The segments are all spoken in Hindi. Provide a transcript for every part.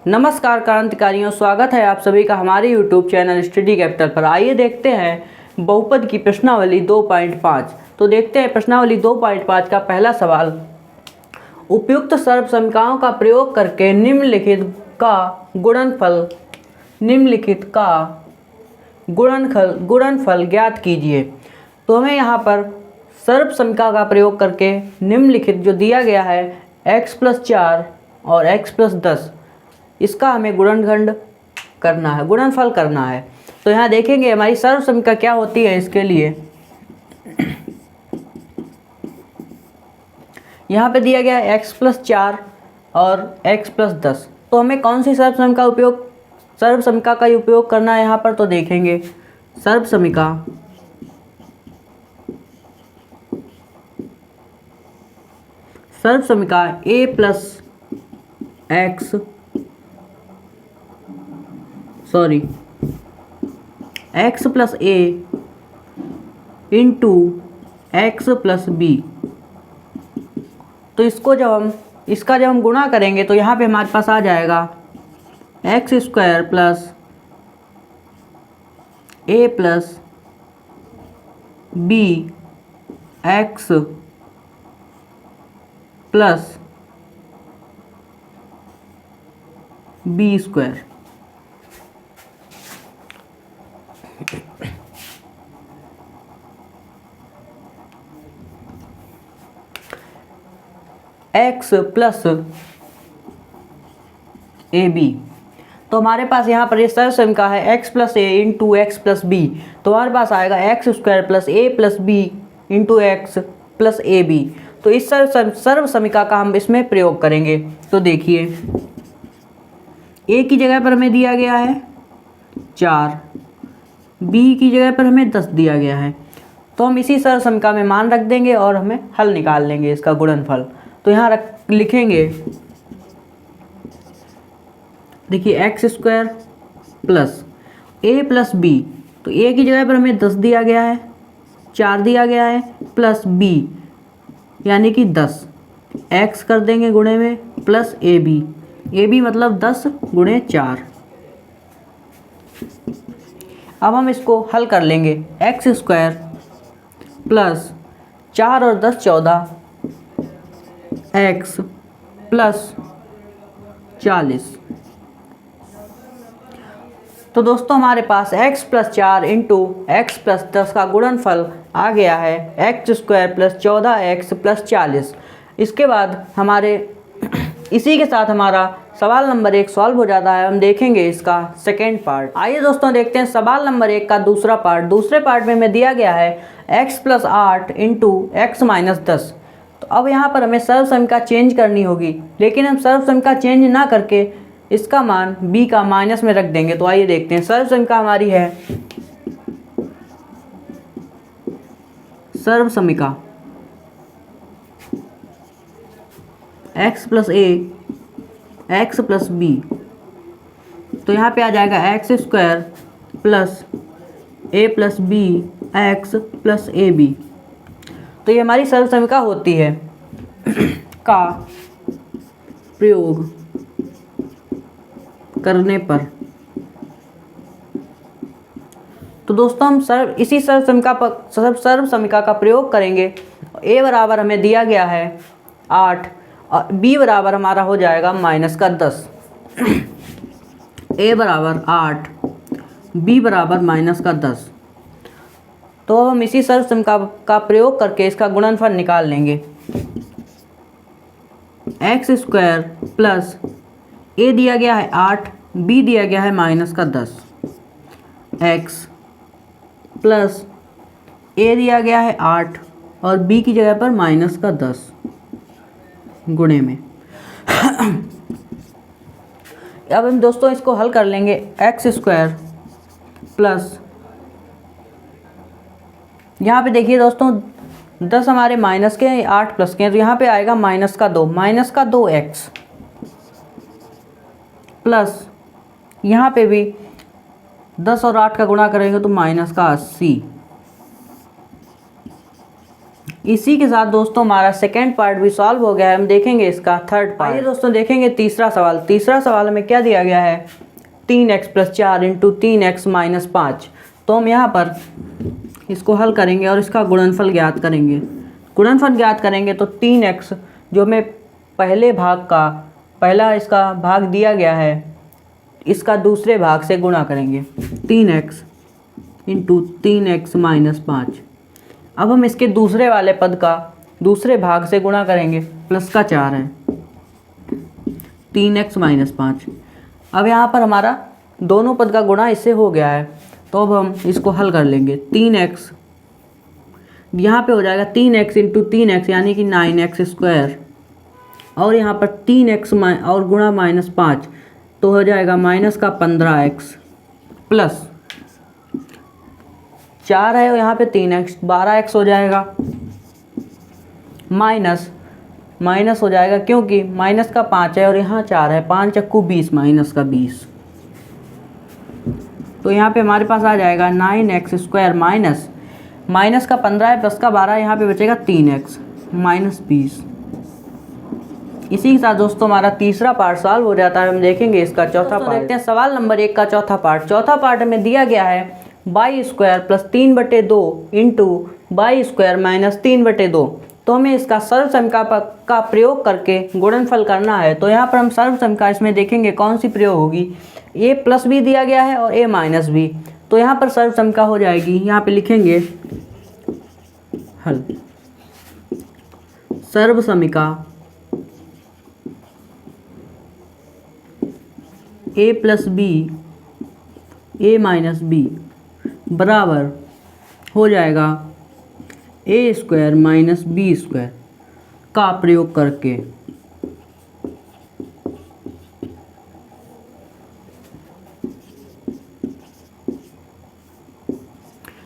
नमस्कार क्रांतिकारियों, स्वागत है आप सभी का हमारे YouTube चैनल स्टडी कैपिटल पर। आइए देखते हैं बहुपद की प्रश्नावली 2.5। तो देखते हैं प्रश्नावली 2.5 का पहला सवाल। उपयुक्त सर्वसमीकरणों का प्रयोग करके निम्नलिखित का गुणनफल ज्ञात कीजिए। तो हमें यहाँ पर सर्वसमीकरण का प्रयोग करके निम्नलिखित जो दिया गया है x+4 और x+10, इसका हमें गुणनफल करना है। तो यहाँ देखेंगे हमारी सर्वसमीकरण क्या होती है। इसके लिए यहाँ पे दिया गया है x+4 और x+10। तो हमें कौन सी सर्वसमीकरण का उपयोग करना है यहाँ पर। तो देखेंगे सर्वसमीकरण x+a इंटू x+b। तो इसका जब हम गुणा करेंगे तो यहाँ पे हमारे पास आ जाएगा x² plus a plus b x plus b²। x plus a b. तो हमारे पास यहाँ पर ये सर्वसमीकरण है x+a इंटू x+b। तो हमारे पास आएगा x² plus a plus b into x plus a b. तो इस सर्वसमीकरण का हम इसमें प्रयोग करेंगे। तो देखिए a की जगह पर हमें दिया गया है 4, b की जगह पर हमें 10 दिया गया है। तो हम इसी सर्वसमीकरण में मान रख देंगे और हमें हल निकाल लेंगे इसका गुणनफल। तो यहाँ लिखेंगे, देखिए x² plus a plus b। तो a की जगह पर हमें 10 दिया गया है, 4 दिया गया है, प्लस b यानी कि 10, x कर देंगे गुणे में प्लस ए बी मतलब 10 गुणे 4। अब हम इसको हल कर लेंगे। x² प्लस 4 और 10 14, x प्लस 40। तो दोस्तों हमारे पास x+4 इंटू x+10 का गुणनफल आ गया है x² प्लस 14x प्लस 40। इसके बाद इसी के साथ हमारा सवाल नंबर 1 सॉल्व हो जाता है। हम देखेंगे इसका सेकेंड पार्ट। आइए दोस्तों देखते हैं सवाल नंबर 1 का दूसरा पार्ट। दूसरे पार्ट में हमें दिया गया है x+8 इंटू x-10। तो अब यहाँ पर हमें सर्वसमीकरण चेंज करनी होगी, लेकिन हम सर्वसमीकरण चेंज ना करके इसका मान b का माइनस में रख देंगे। तो आइए देखते हैं सर्वसमीकरण हमारी है सर्वसमीकरण x+a x+b। तो यहाँ पे आ जाएगा x² plus a plus b x plus a b. तो ये हमारी सर्वसमीकरण होती है का प्रयोग करने पर। तो दोस्तों हम इसी सर्वसमीकरण का प्रयोग करेंगे। a बराबर हमें दिया गया है 8 और b बराबर हमारा हो जाएगा -10। a बराबर 8, b बराबर -10। तो अब हम इसी सर्वसमीकरण का प्रयोग करके इसका गुणनफल निकाल लेंगे। x² प्लस a दिया गया है 8, b दिया गया है -10, x प्लस a दिया गया है 8 और b की जगह पर -10 गुणे में। अब हम दोस्तों इसको हल कर लेंगे। x² प्लस, यहाँ पे देखिए दोस्तों 10 हमारे माइनस के हैं, 8 प्लस के हैं, तो यहाँ पे आएगा -2x प्लस यहाँ पे भी 10 और 8 का गुणा करेंगे तो -80 इसी के साथ दोस्तों हमारा सेकेंड पार्ट भी सॉल्व हो गया है। हम देखेंगे इसका थर्ड पार्ट। आइए दोस्तों देखेंगे तीसरा सवाल। तीसरा सवाल में क्या दिया गया है, 3x + 4 इंटू 3x - 5। तो हम यहाँ पर इसको हल करेंगे और इसका गुणनफल ज्ञात करेंगे। गुणनफल ज्ञात करेंगे तो 3x जो हमें पहला इसका भाग दिया गया है, इसका दूसरे भाग से गुणा करेंगे, 3x इंटू 3x - 5। अब हम इसके दूसरे वाले पद का दूसरे भाग से गुणा करेंगे, प्लस का 4 है, 3x - 5। अब यहाँ पर हमारा दोनों पद का गुणा इससे हो गया है, तो अब हम इसको हल कर लेंगे। 3x यहाँ पे हो जाएगा 3x इंटू 3x यानी कि 9x², और यहाँ पर 3x और गुणा -5 तो हो जाएगा माइनस का 15x, प्लस 4 है और यहाँ पे 3x 12x हो जाएगा, माइनस हो जाएगा क्योंकि माइनस का 5 है और यहाँ 4 है, 5 × 20 माइनस का 20। तो यहाँ पे हमारे पास आ जाएगा 9x² माइनस का 15 है, प्लस का 12, यहाँ पे बचेगा 3x -20। इसी के साथ दोस्तों हमारा तीसरा पार्ट सॉल्व हो जाता है। हम देखेंगे इसका चौथा पार्ट। देखते हैं सवाल नंबर 1 का चौथा पार्ट। चौथा पार्ट में दिया गया है y² + 3/2 इंटू y² - 3/2। तो हमें इसका सर्वसमीका का प्रयोग करके गुणनफल करना है। तो यहाँ पर हम सर्वसमीका इसमें देखेंगे कौन सी प्रयोग होगी। a+b दिया गया है और a - b, तो यहाँ पर सर्वसमीका हो जाएगी। यहाँ पे लिखेंगे हल। सर्वसमीका a+b a - b बराबर हो जाएगा a² - b² का प्रयोग करके।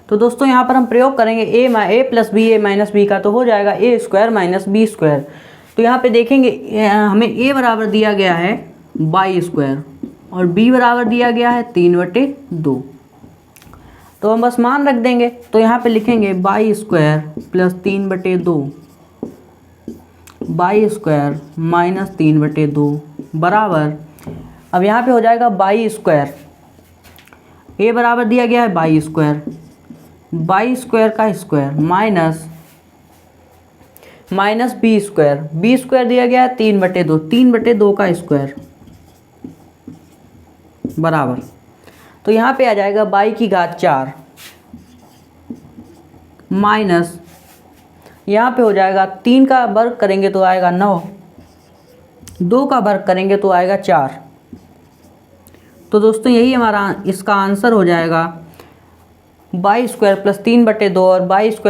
तो दोस्तों यहाँ पर हम प्रयोग करेंगे a+b a - b का, तो हो जाएगा a² - b²। तो यहाँ पे देखेंगे हमें a बराबर दिया गया है y² और b बराबर दिया गया है 3/2। तो हम बस मान रख देंगे। तो यहाँ पे लिखेंगे y² + 3/2 y² - 3/2 बराबर, अब यहाँ पे हो जाएगा y², a बराबर दिया गया है y² का स्क्वायर माइनस b² दिया गया है 3/2 का स्क्वायर बराबर। तो यहाँ पे आ जाएगा y⁴ माइनस, यहाँ पे हो जाएगा 3 का वर्ग करेंगे तो आएगा 9, 2 का वर्ग करेंगे तो आएगा 4। तो दोस्तों यही हमारा इसका आंसर हो जाएगा y² + 3/2 और y² -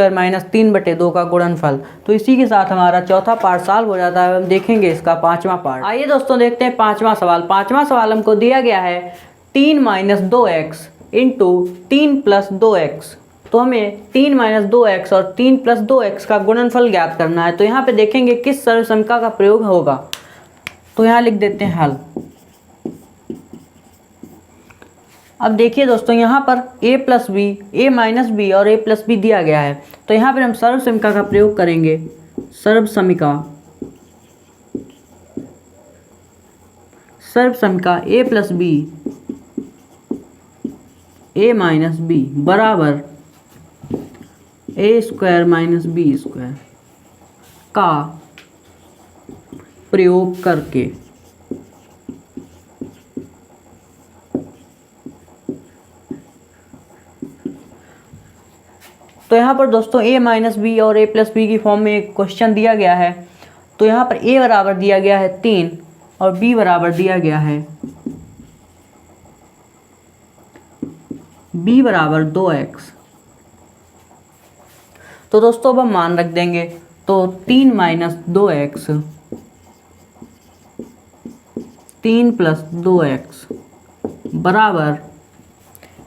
3/2 का गुणनफल। तो इसी के साथ हमारा चौथा पार्ट सॉल्व हो जाता है। हम देखेंगे इसका पांचवा पार्ट। आइए दोस्तों देखते हैं पांचवा सवाल। पांचवा सवाल हमको दिया गया है 3 - 2x इंटू 3 + 2x। तो हमें 3 - 2x और 3 + 2x का गुणनफल ज्ञात करना है। तो यहाँ पे देखेंगे किस सर्वसमीका का प्रयोग होगा। तो यहाँ लिख देते हैं हल। अब देखिए दोस्तों यहाँ पर a+b a - b और a+b दिया गया है। तो यहाँ पर हम सर्वसमीका का प्रयोग करेंगे। सर्वसमीका a+b a - b बराबर a² - b² का प्रयोग करके। तो यहाँ पर दोस्तों a - b और a+b की फॉर्म में एक क्वेश्चन दिया गया है। तो यहाँ पर a बराबर दिया गया है 3 और b बराबर दिया गया है b बराबर 2x। तो दोस्तों अब हम मान रख देंगे। तो 3 - 2x 3 + 2x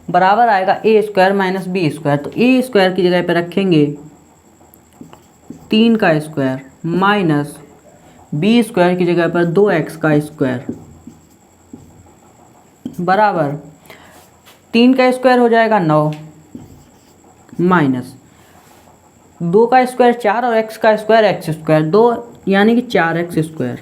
बराबर आएगा a² - b²। तो a² की जगह पे रखेंगे 3 का स्क्वायर माइनस b² की जगह पर 2x का स्क्वायर बराबर 3 का स्क्वायर हो जाएगा 9 माइनस 2 का स्क्वायर 4 और x का स्क्वायर एक्स स्क्वायर, 2 यानी कि 4x स्क्वायर।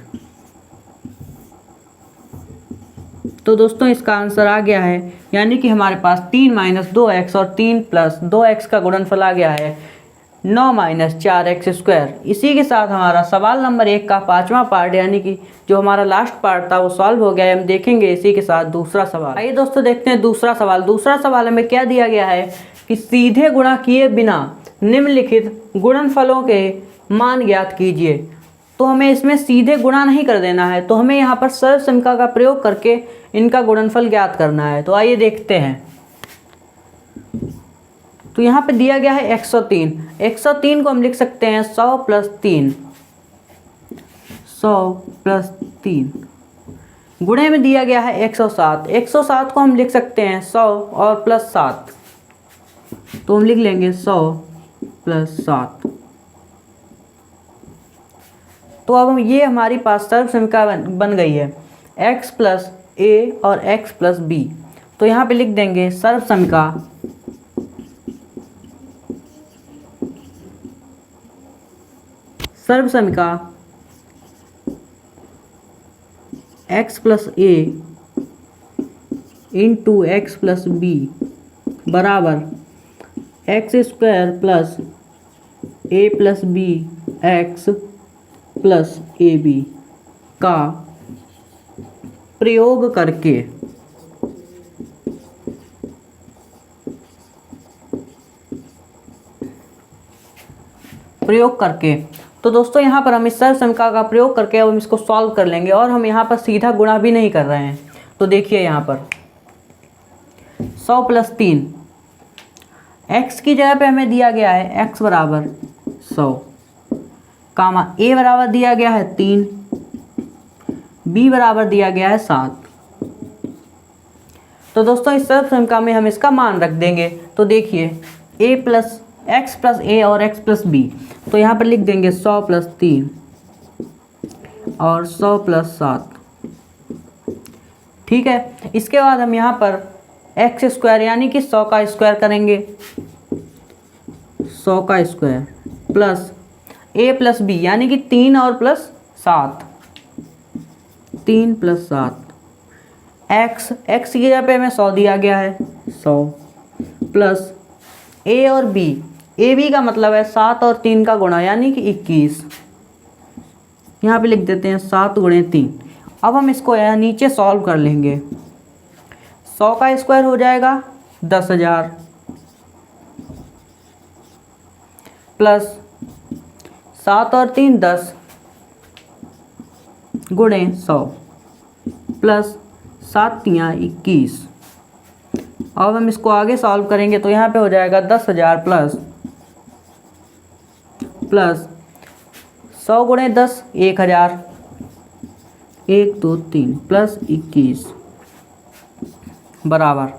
तो दोस्तों इसका आंसर आ गया है, यानी कि हमारे पास 3 - 2x और 3 + 2x का गुणनफल आ गया है 9 - 4x स्क्वायर। इसी के साथ हमारा सवाल नंबर 1 का 5वां पार्ट यानी कि जो हमारा लास्ट पार्ट था वो सॉल्व हो गया है। हम देखेंगे इसी के साथ दूसरा सवाल। आइए दोस्तों देखते हैं दूसरा सवाल। दूसरा सवाल हमें क्या दिया गया है कि सीधे गुणा किए बिना निम्नलिखित गुणनफलों के मान ज्ञात कीजिए। तो हमें इसमें सीधे गुणा नहीं कर देना है, तो हमें यहाँ पर सर्वसमीकरण का प्रयोग करके इनका गुणनफल ज्ञात करना है। तो आइए देखते हैं। तो यहाँ पे दिया गया है 103। 103 को हम लिख सकते हैं 100 + 3, 100 + 3। गुणे में दिया गया है 107। 107 को हम लिख सकते हैं 100 और +7, तो हम लिख लेंगे 100 + 7। तो अब हम ये हमारी पास सर्वसमीकरण बन गई है x + a और x + b। तो यहाँ पे लिख देंगे सर्वसमीकरण x + a × x + b बराबर x² + a + b x + ab का प्रयोग करके तो दोस्तों यहाँ पर हम इस सर्वसमीकरण का प्रयोग करके अब हम इसको सॉल्व कर लेंगे और हम यहाँ पर सीधा गुणा भी नहीं कर रहे हैं। तो देखिए यहाँ पर 100 + 3, x की जगह पे हमें दिया गया है x बराबर 100, कामा a बराबर दिया गया है 3, b बराबर दिया गया है 7। तो दोस्तों इस सर्वसमीकरण में हम इसका मान रख देंगे। तो देखिए x + a और x + b, तो यहाँ पर लिख देंगे 100 + 3 और 100 + 7। ठीक है, इसके बाद हम यहाँ पर x² यानी कि 100 का स्क्वायर करेंगे, 100 का स्क्वायर प्लस a + b यानी कि 3 और +7, 3 + 7 x की जगह पे हमें 100 दिया गया है 100 प्लस a और b, a b का मतलब है 7 और 3 का गुणा यानी कि 21। यहाँ पे लिख देते हैं 7 × 3। अब हम इसको यहाँ नीचे सॉल्व कर लेंगे। 100 का स्क्वायर हो जाएगा 10,000 प्लस 7 और 3 10 गुणे 100 प्लस 7 × 3 21। अब हम इसको आगे सॉल्व करेंगे तो यहाँ पे हो जाएगा 10,000 प्लस 100 × 10 1000, 1 2 3 प्लस 21 बराबर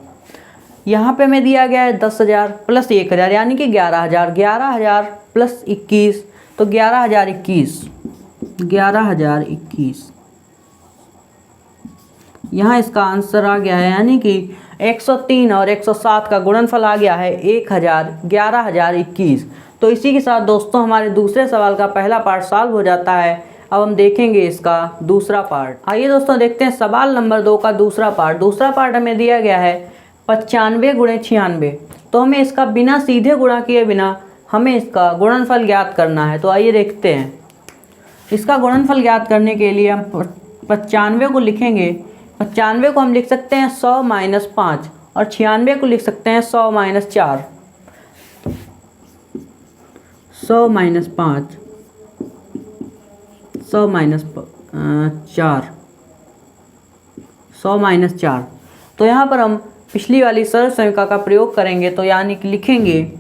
यहाँ पे हमें दिया गया है 10,000 प्लस 1000 यानी कि 11,000, 11,000 प्लस 21 तो 11,021, 11,021। यहाँ इसका आंसर आ गया है, यानी कि 103 और 107 का गुणनफल आ गया है 11,021। तो इसी के साथ दोस्तों हमारे दूसरे सवाल का पहला पार्ट सॉल्व हो जाता है। अब हम देखेंगे इसका दूसरा पार्ट। आइए दोस्तों देखते हैं सवाल नंबर 2 का दूसरा पार्ट। दूसरा पार्ट हमें दिया गया है 95 × 96। तो हमें इसका बिना सीधे गुणा किए बिना हमें इसका गुणनफल ज्ञात करना है। तो आइए देखते हैं। इसका गुणनफल ज्ञात करने के लिए हम 95 को लिखेंगे। 95 को हम लिख सकते हैं 100 - 5 और 96 को लिख सकते हैं 100 - 4। 100 - 5, 100 - 4, 100 - 4। तो यहाँ पर हम पिछली वाली सर्वसमीकरण का प्रयोग करेंगे। तो यानी कि लिखेंगे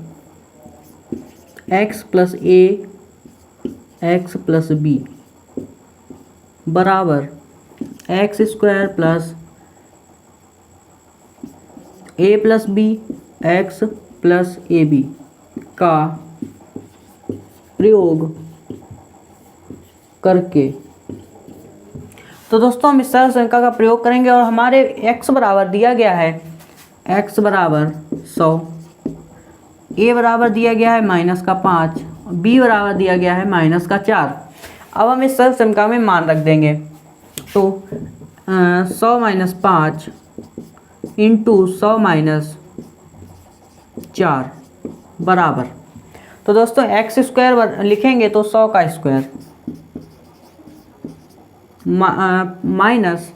x + a x + b बराबर x² + a + b x + ab का प्रयोग करके। तो दोस्तों हम इस सर्वसमीकरण का प्रयोग करेंगे और हमारे x बराबर दिया गया है x बराबर 100, ए बराबर दिया गया है -5, बी बराबर दिया गया है -4। अब हम इस सर्व समीकरण में मान रख देंगे। तो 100 - 5 इंटू 100 - 4 बराबर, तो दोस्तों एक्स स्क्वायर लिखेंगे तो 100 का स्क्वायर माइनस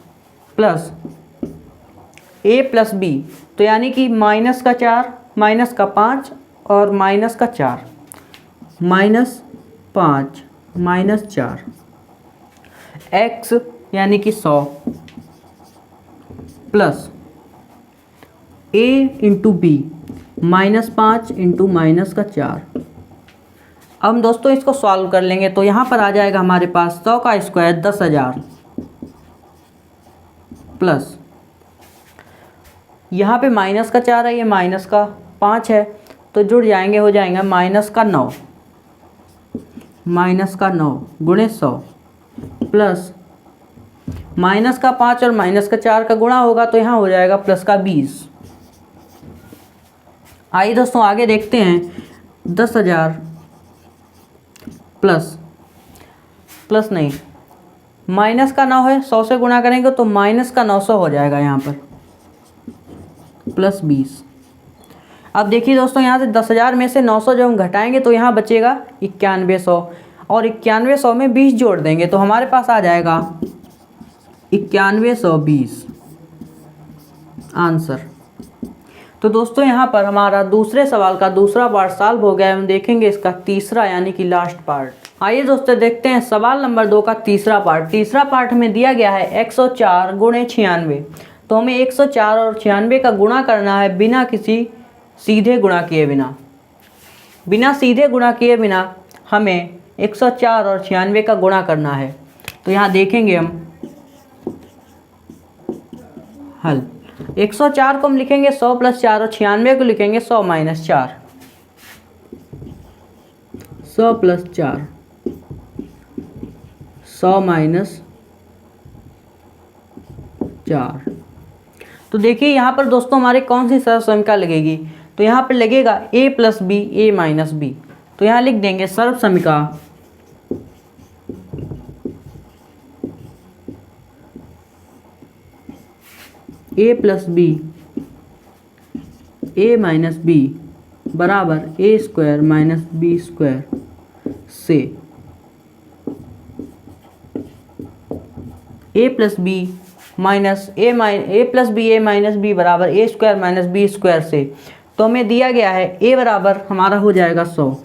प्लस ए प्लस बी, तो यानी कि -4 -5 और -4, -5 -4 एक्स यानी कि 100 प्लस ए इंटू बी -5 इंटू -4। अब दोस्तों इसको सॉल्व कर लेंगे तो यहाँ पर आ जाएगा हमारे पास 100 का स्क्वायर 10,000 प्लस यहाँ पे -4 है, ये -5 है, तो जुड़ जाएंगे, हो जाएगा -9 गुणे 100 प्लस -5 और -4 का गुणा होगा तो यहाँ हो जाएगा +20। आइए दोस्तों आगे देखते हैं। 10,000 प्लस नहीं, -9 है, 100 से गुणा करेंगे तो -900 हो जाएगा यहाँ पर +20। अब देखिए दोस्तों यहाँ से 10,000 में से 900 जब हम घटाएंगे तो यहाँ बचेगा 9100, और 9100 में 20 जोड़ देंगे तो हमारे पास आ जाएगा 9120 आंसर। तो दोस्तों यहाँ पर हमारा दूसरे सवाल का दूसरा पार्ट सॉल्व हो गया है। हम देखेंगे इसका तीसरा यानी कि लास्ट पार्ट। आइए दोस्तों देखते हैं सवाल नंबर 2 का तीसरा पार्ट। तीसरा पार्ट में दिया गया है 104 गुणे 96, तो हमें 104 और 96 का गुणा करना है बिना किसी सीधे गुणा किए बिना हमें 104 और 96 का गुणा करना है। तो यहाँ देखेंगे हम हल। 104 को हम लिखेंगे 100 + 4 और 96 को लिखेंगे 100 - 4, 100 + 4 100 - 4। तो देखिए यहाँ पर दोस्तों हमारे कौन सी सर्व समीकरण लगेगी, तो यहाँ पर लगेगा a + b a - b, तो यहाँ लिख देंगे सर्व समीकरण a + b a - b बराबर a² - b² से a + b बराबर a² - b² से। तो हमें दिया गया है a बराबर हमारा हो जाएगा 100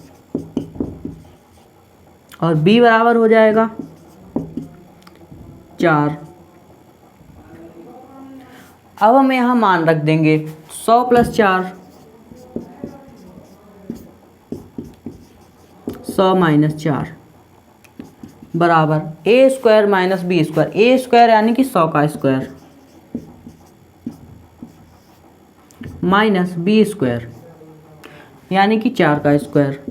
और b बराबर हो जाएगा 4। अब हम यहाँ मान रख देंगे 100 + 4 100 - 4 बराबर a² - b², a² यानी कि 100 का स्क्वायर माइनस b² यानी कि 4 का स्क्वायर।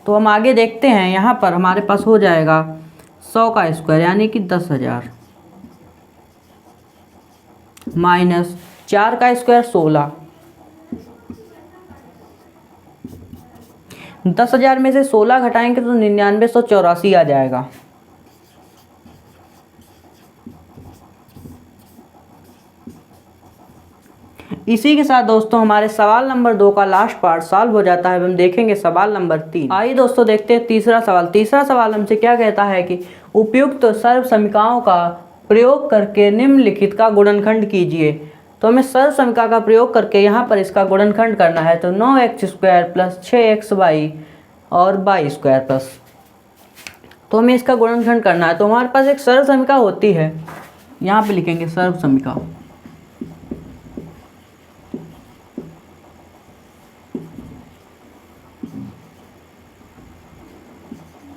तो हम आगे देखते हैं, यहाँ पर हमारे पास हो जाएगा 100 का स्क्वायर यानी कि 10,000 माइनस 4 का स्क्वायर 16। 10,000 में से 16 घटाएंगे तो 9984 आ जाएगा। इसी के साथ दोस्तों हमारे सवाल नंबर 2 का लास्ट पार्ट सॉल्व हो जाता है। हम देखेंगे सवाल नंबर 3। आइए दोस्तों देखते हैं तीसरा सवाल। तीसरा सवाल हमसे क्या कहता है कि उपयुक्त सर्व समीकरणों का प्रयोग करके निम्नलिखित का गुणनखंड कीजिए। तो हमें सर्व समीकरण का प्रयोग करके यहाँ पर इसका गुणनखंड करना है। तो 9x² + 6xy और y² प्लस, तो हमें इसका गुणनखंड करना है। तो हमारे पास एक सर्व समीकरण होती है, यहाँ पे लिखेंगे सर्व समीकरण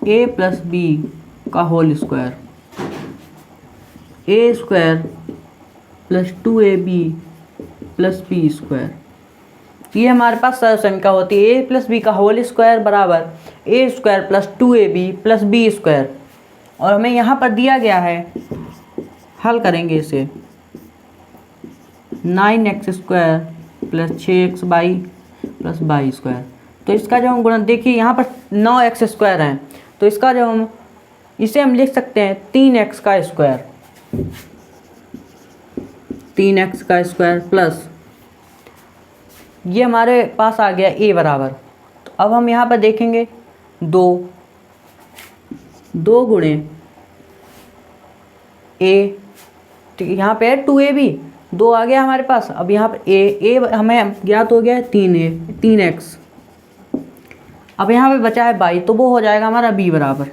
a + b का whole square a² + 2ab + b²। ये हमारे पास सर्व समीकरण होती है। a + b का होल स्क्वायर बराबर a² + 2ab + b²। और हमें यहाँ पर दिया गया है, हल करेंगे इसे 9x² plus 6xy plus y square. तो इसका जो हम गुणन देखिए यहाँ पर 9x स्क्वायर है, तो इसका जो हम इसे हम लिख सकते हैं 3x का स्क्वायर, 3x का स्क्वायर प्लस ये हमारे पास आ गया a बराबर। तो अब हम यहाँ पर देखेंगे 2 गुणे a, तो यहाँ पे है 2ab, 2 आ गया हमारे पास। अब यहाँ पर a हमें ज्ञात हो गया है 3x। अब यहाँ पे बचा है y, तो वो हो जाएगा हमारा b बराबर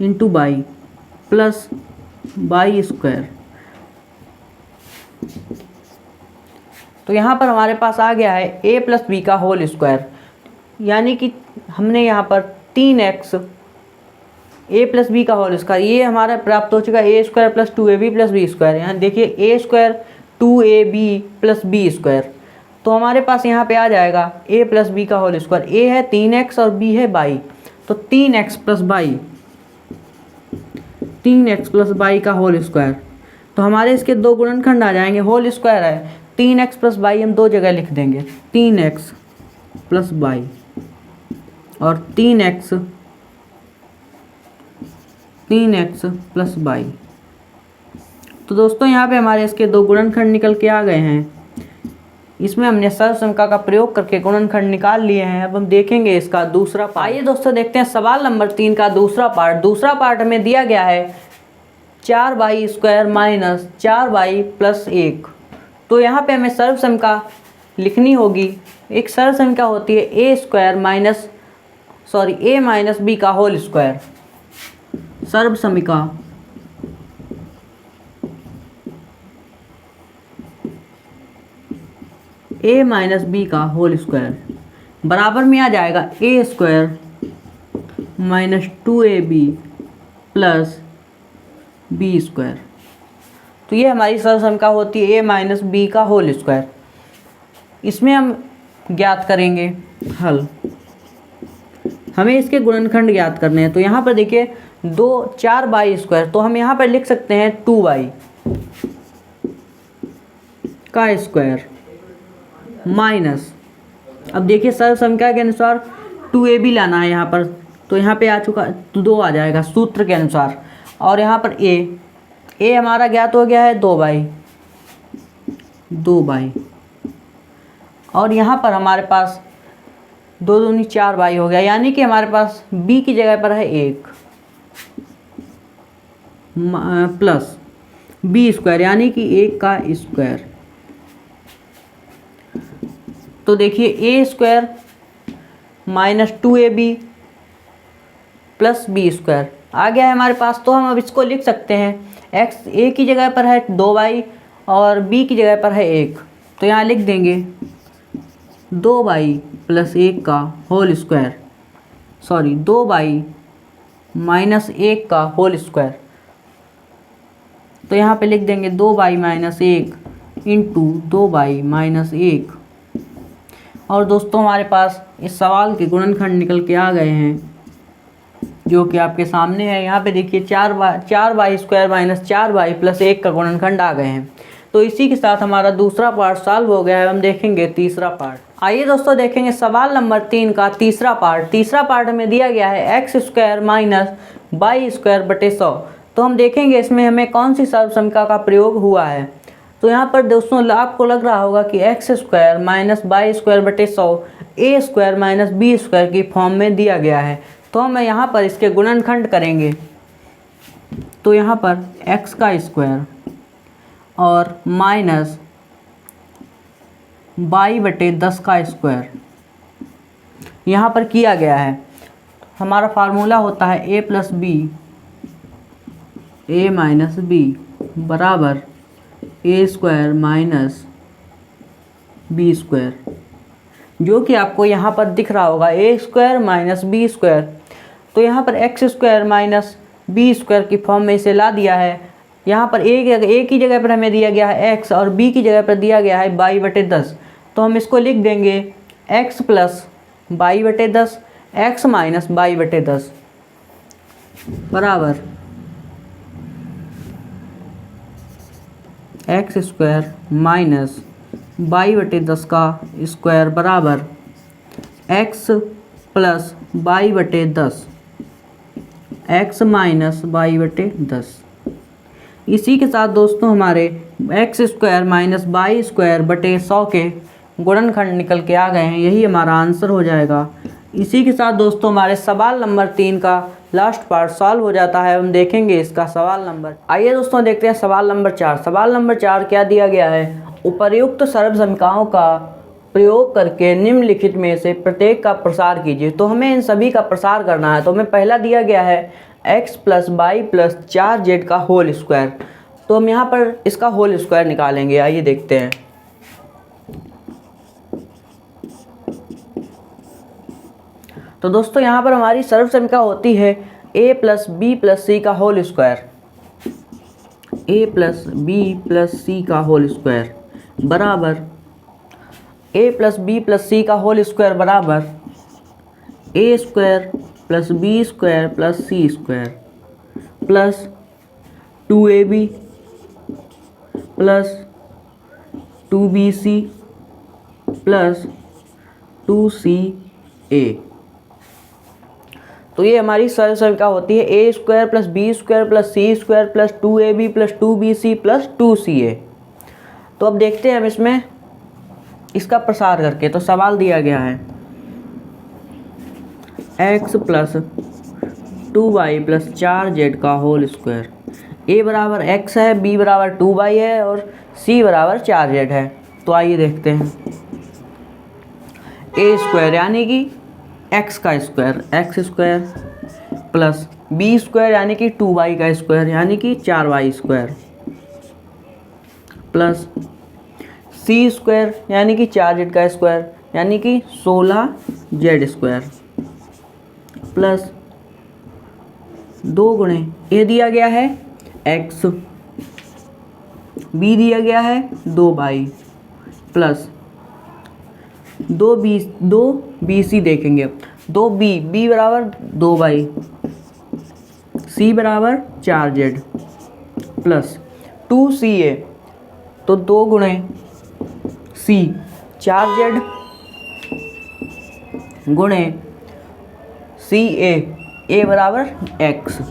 into by plus y square. तो यहाँ पर हमारे पास आ गया है a प्लस बी का होल स्क्वायर, यानी कि हमने यहाँ पर 3x a प्लस बी का होल स्क्वायर, ये हमारा प्राप्त हो चुका है a square plus 2ab plus B square. यहाँ देखिए a square 2ab plus B square, तो हमारे पास यहाँ पे आ जाएगा a प्लस बी का होल स्क्वायर। a है 3x और b है y, तो 3x प्लस y का होल स्क्वायर। तो हमारे इसके 2 गुणनखंड आ जाएंगे, होल स्क्वायर है 3x प्लस y हम 2 जगह लिख देंगे, 3x प्लस y और 3x प्लस y। तो दोस्तों यहाँ पे हमारे इसके 2 गुणनखंड निकल के आ गए हैं। इसमें हमने सर्वसंख्या का प्रयोग करके गुणनखंड निकाल लिए हैं। अब हम देखेंगे इसका दूसरा पार्ट। आइए दोस्तों देखते हैं सवाल नंबर 3 का दूसरा पार्ट। दूसरा पार्ट हमें दिया गया है 4y square minus 4y plus 1। तो यहाँ पे हमें सर्वसंख्या लिखनी होगी। एक सर्वसंख्या होती है a माइनस b का होल स्क्वायर। सर्वसंख्या a माइनस बी का होल स्क्वायर बराबर में आ जाएगा a square minus 2ab plus B square. तो ये हमारी सर्वसंख्या होती है a माइनस बी का होल स्क्वायर। इसमें हम ज्ञात करेंगे हल, हमें इसके गुणनखंड ज्ञात करने हैं। तो यहाँ पर देखिए 4y स्क्वायर, तो हम यहाँ पर लिख सकते हैं 2y का स्क्वायर माइनस, अब देखिए सर्वसंख्या के अनुसार 2ab लाना है यहाँ पर, तो यहाँ पे आ चुका 2 आ जाएगा सूत्र के अनुसार। और यहाँ पर a हमारा ज्ञात हो गया है 2y और यहाँ पर हमारे पास 2 दूनी 4y हो गया, यानी कि हमारे पास b की जगह पर है 1 प्लस बी स्क्वायर, यानी कि 1 का स्क्वायर। तो देखिए a square minus 2ab plus B square आ गया है हमारे पास। तो हम अब इसको लिख सकते हैं x a की जगह पर है 2y और b की जगह पर है 1, तो यहाँ लिख देंगे 2y प्लस 1 का होल स्क्वायर, 2y माइनस 1 का होल स्क्वायर। तो यहाँ पे लिख देंगे 2y minus 1 into 2y minus 1। और दोस्तों हमारे पास इस सवाल के गुणनखंड निकल के आ गए हैं, जो कि आपके सामने है। यहाँ पे देखिए 4y square minus 4y plus 1 का गुणनखंड आ गए हैं। तो इसी के साथ हमारा दूसरा पार्ट सॉल्व हो गया है। हम देखेंगे तीसरा पार्ट। आइए दोस्तों देखेंगे सवाल नंबर 3 का तीसरा पार्ट। तीसरा पार्ट में दिया गया है x square minus y square बटे 100। तो हम देखेंगे इसमें हमें कौन सी सर्वसंख्या का प्रयोग हुआ है। तो यहाँ पर दोस्तों आपको लग रहा होगा कि x square minus y square बटे 100 a square minus b square की फॉर्म में दिया गया है। तो हम यहाँ पर इसके गुणनखंड करेंगे। तो यहाँ पर x का स्क्वायर और माइनस वाई बटे 10 का स्क्वायर यहाँ पर किया गया है। हमारा फार्मूला होता है a plus b a minus b बराबर a square minus b square, जो कि आपको यहाँ पर दिख रहा होगा a square minus b square. तो यहाँ पर x square minus b square की फॉर्म में इसे ला दिया है। यहाँ पर a की जगह पर हमें दिया गया है x और b की जगह पर दिया गया है वाई बटे 10। तो हम इसको लिख देंगे x प्लस वाई बटे 10 x माइनस वाई बटे 10 बराबर x स्क्वायर माइनस 22/10 का स्क्वायर बराबर x प्लस 22/10 x माइनस 22/10। इसी के साथ दोस्तों हमारे एक्स स्क्वायर माइनस 22/100 के गुणनखंड निकल के आ गए हैं, यही हमारा आंसर हो जाएगा। इसी के साथ दोस्तों हमारे सवाल नंबर 3 का लास्ट पार्ट सॉल्व हो जाता है। हम देखेंगे इसका सवाल नंबर। आइए दोस्तों देखते हैं सवाल नंबर 4। सवाल नंबर 4 क्या दिया गया है, उपर्युक्त सर्वसमीकरणों का प्रयोग करके निम्नलिखित में से प्रत्येक का प्रसार कीजिए। तो हमें इन सभी का प्रसार करना है। तो हमें पहला दिया गया है x plus Y plus 4z का होल स्क्वायर। तो हम यहाँ पर इसका होल स्क्वायर निकालेंगे। आइए देखते हैं। तो दोस्तों यहाँ पर हमारी सर्वसमीकरण होती है a प्लस बी प्लस सी का whole square, a plus B plus सी का होल स्क्वायर बराबर a प्लस बी प्लस सी का होल स्क्वायर बराबर a square plus B square plus C square plus 2ab plus 2bc plus 2ca। तो ये हमारी सर्वसमीकरण होती है a square plus B square plus C square plus 2ab plus 2bc plus 2ca। तो अब देखते हैं हम इसमें इसका प्रसार करके। तो सवाल दिया गया है x plus 2y plus 4z का होल स्क्वायर। a बराबर x है, b बराबर 2y है और c बराबर 4z है। तो आइए देखते हैं। a स्क्वायर यानी कि x का square x square plus b square यानी कि 2y का स्क्वायर यानी कि 4y square plus c square यानी कि 4z का स्क्वायर यानी कि 16z स्क्वायर प्लस 2 गुणे a दिया गया है x, b दिया गया है 2y प्लस 2bc देखेंगे। 2b बराबर 2y, c बराबर 4z प्लस 2ca। तो 2 गुणे c 4z गुणे a बराबर x।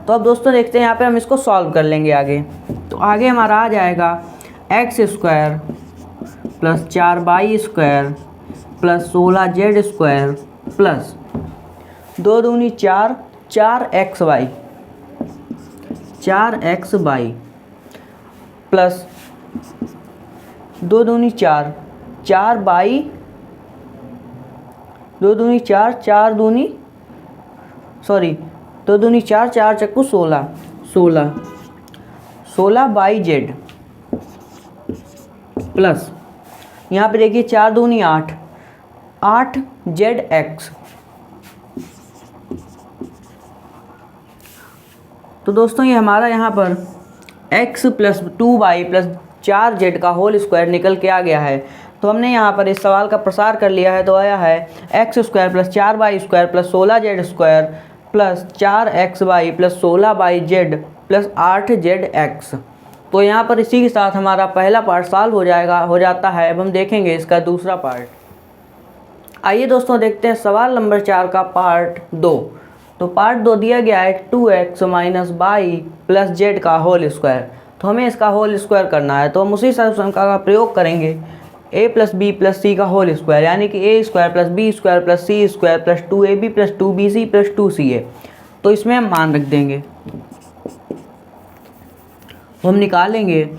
तो अब दोस्तों देखते हैं यहाँ पे हम इसको सॉल्व कर लेंगे आगे। तो आगे हमारा आ जाएगा x square plus 4y square plus 16z square plus 2 दूनी 4 4xy प्लस 2 दूनी 4 4y 2 दूनी 4 4 दूनी 4 4 चक्कू 16 प्लस यहाँ पे देखिए 4 दूनी 8 8zx। तो दोस्तों ये हमारा यहाँ पर x plus 2y plus 4z का होल स्क्वायर निकल के आ गया है। तो हमने यहाँ पर इस सवाल का प्रसार कर लिया है। तो आया है x square plus 4y square plus 16z square plus 4xy plus 16yz plus 8zx। तो यहाँ पर इसी के साथ हमारा पहला पार्ट सॉल्व हो जाता है। अब हम देखेंगे इसका दूसरा पार्ट। आइए दोस्तों देखते हैं सवाल नंबर 4 का पार्ट 2। तो पार्ट 2 दिया गया है 2x minus Y plus Z का होल स्क्वायर। तो हमें इसका होल स्क्वायर करना है। तो हम उसी सर्वसमीकरण का प्रयोग करेंगे a प्लस बी प्लस सी का होल स्क्वायर यानी कि a square plus B square plus C square plus 2ab plus 2bc plus 2ca। तो इसमें हम मान रख देंगे। हम निकालेंगे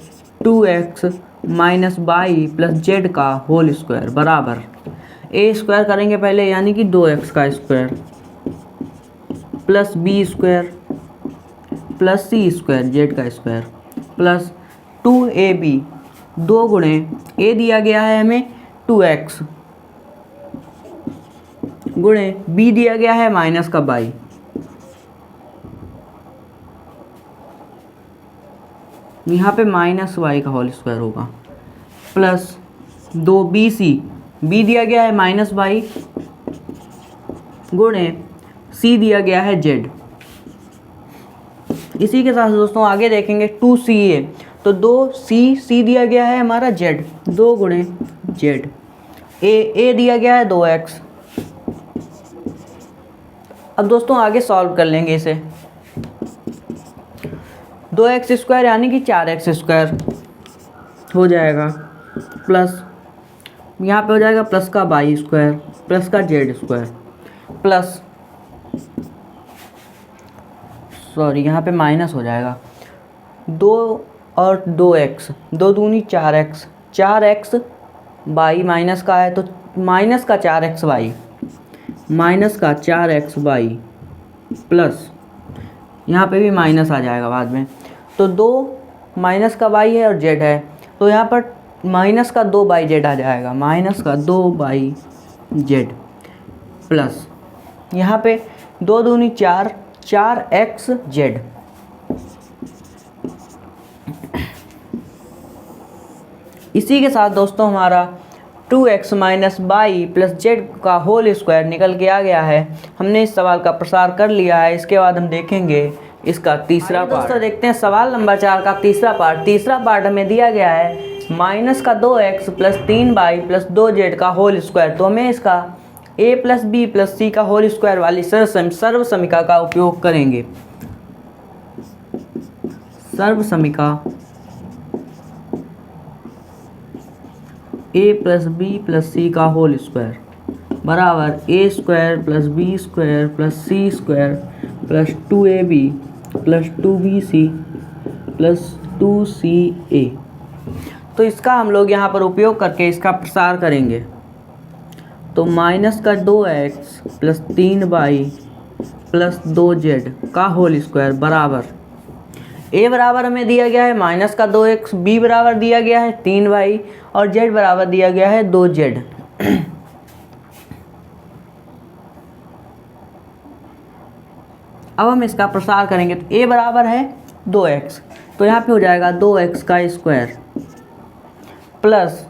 2x minus Y plus Z का होल स्क्वायर बराबर a स्क्वायर करेंगे पहले यानी कि 2x का square plus B square plus सी स्क्वायर जेड का स्क्वायर प्लस 2ab 2 गुणे a दिया गया है हमें 2x गुणे b दिया गया है माइनस का y यहाँ पे माइनस y का होल स्क्वायर होगा प्लस 2bc b दिया गया है माइनस y गुणे c दिया गया है z। इसी के साथ दोस्तों आगे देखेंगे 2ca। तो 2 सी दिया गया है हमारा z, 2 गुणे z। ए दिया गया है 2x। अब दोस्तों आगे सॉल्व कर लेंगे इसे। 2x² यानी कि 4x² हो जाएगा, प्लस यहाँ पे हो जाएगा प्लस का y² प्लस का z² प्लस, सॉरी यहाँ पे माइनस हो जाएगा, 2 और 2x, 2 दूनी 4x, 4x y माइनस का है तो माइनस का 4xy, माइनस का 4xy प्लस यहाँ पे भी माइनस आ जाएगा बाद में, तो 2 माइनस का y है और z है तो यहाँ पर माइनस का 2/z आ जाएगा, माइनस का 2/z प्लस यहाँ पे 2 दूनी 4, 4xz। इसी के साथ दोस्तों हमारा 2x minus y plus z का होल स्क्वायर निकल के आ गया है। हमने इस सवाल का प्रसार कर लिया है। इसके बाद हम देखेंगे इसका तीसरा पार्ट। दोस्तों देखते हैं सवाल नंबर 4 का तीसरा पार्ट। तीसरा पार्ट हमें दिया गया है माइनस का 2x plus 3y plus 2z का होल स्क्वायर। तो हमें इसका a plus b plus c का होल स्क्वायर वाली सर्व समीकरण का उपयोग करेंगे। सर्व समीकरण a plus b plus c का होल स्क्वायर बराबर a² plus b² plus c² plus 2ab plus 2bc plus 2ca। तो इसका हम लोग यहाँ पर उपयोग करके इसका प्रसार करेंगे। तो माइनस का 2x plus 3y plus 2z का होल स्क्वायर बराबर a बराबर हमें दिया गया है माइनस का 2x, b बराबर दिया गया है 3y और z बराबर दिया गया है 2z। अब हम इसका प्रसार करेंगे तो a बराबर है 2x, तो यहाँ पे हो जाएगा 2x का स्क्वायर प्लस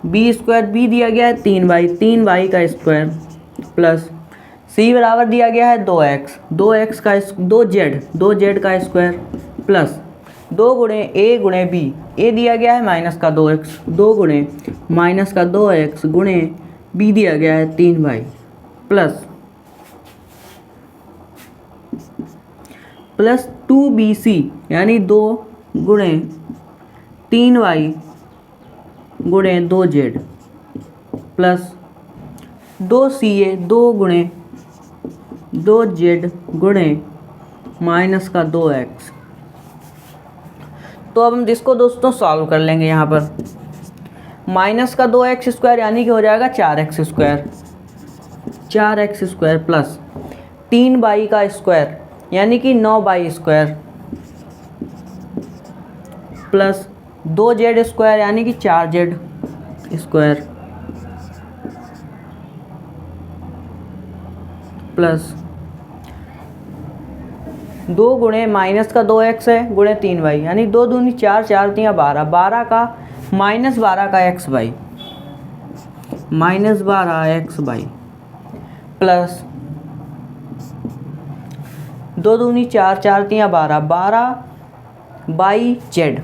b² b दिया गया है 3y का स्क्वायर प्लस c बराबर दिया गया है 2x का 2z का स्क्वायर प्लस 2 गुणे a गुणे b, a दिया गया है माइनस का 2x, 2 गुणे माइनस का 2x गुणे b दिया गया है 3y प्लस 2bc यानी 2 गुणे 3y गुणे 2z प्लस 2ca 2 गुणे 2z गुणे माइनस का 2x। तो अब हम इसको दोस्तों सॉल्व कर लेंगे। यहाँ पर माइनस का 2x² यानी कि हो जाएगा 4x² प्लस 3y का स्क्वायर यानी कि 9y² प्लस 2z² यानी कि 4z² प्लस 2 गुणे माइनस का 2x है गुणे 3y यानी 2 दूनी 4, 4 तियाँ 12, 12 का माइनस 12 का xy माइनस 12 xy प्लस 2 दूनी 4, 4 तियाँ 12, 12/z।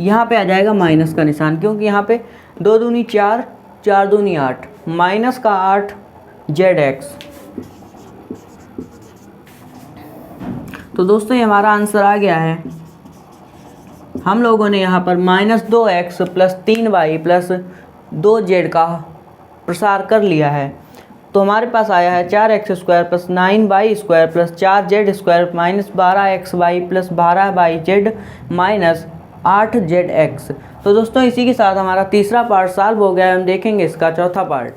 यहाँ पे आ जाएगा माइनस का निशान क्योंकि यहाँ पे 2 दूनी 4, 4 दूनी 8, माइनस का 8zx। तो दोस्तों ये हमारा आंसर आ गया है। हम लोगों ने यहाँ पर minus 2x plus 3y plus 2z का प्रसार कर लिया है। तो हमारे पास आया है 4x² plus 9y² plus 4z² minus 12xy plus 12y minus 8zx। तो दोस्तों इसी के साथ हमारा तीसरा पार्ट सॉल्व हो गया है। हम देखेंगे इसका चौथा पार्ट।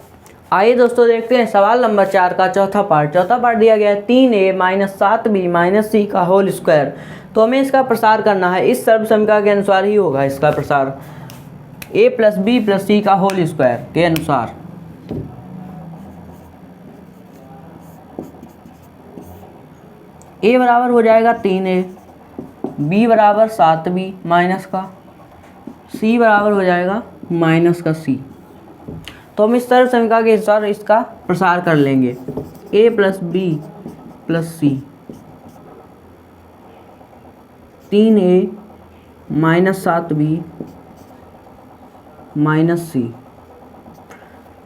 आइए दोस्तों देखते हैं सवाल नंबर 4 का चौथा पार्ट। चौथा पार्ट दिया गया है 3a minus 7b minus c का होल स्क्वायर। तो हमें इसका प्रसार करना है। इस सर्व समीकरण के अनुसार ही होगा इसका प्रसार, a plus b plus c का होल स्क्वायर के अनुसार। a बराबर हो जाएगा 3a, b बराबर 7b माइनस का, c बराबर हो जाएगा माइनस का c। तो हम इस सर्व समीकरण के अनुसार इसका प्रसार कर लेंगे। a plus b plus c 3a minus 7b minus C.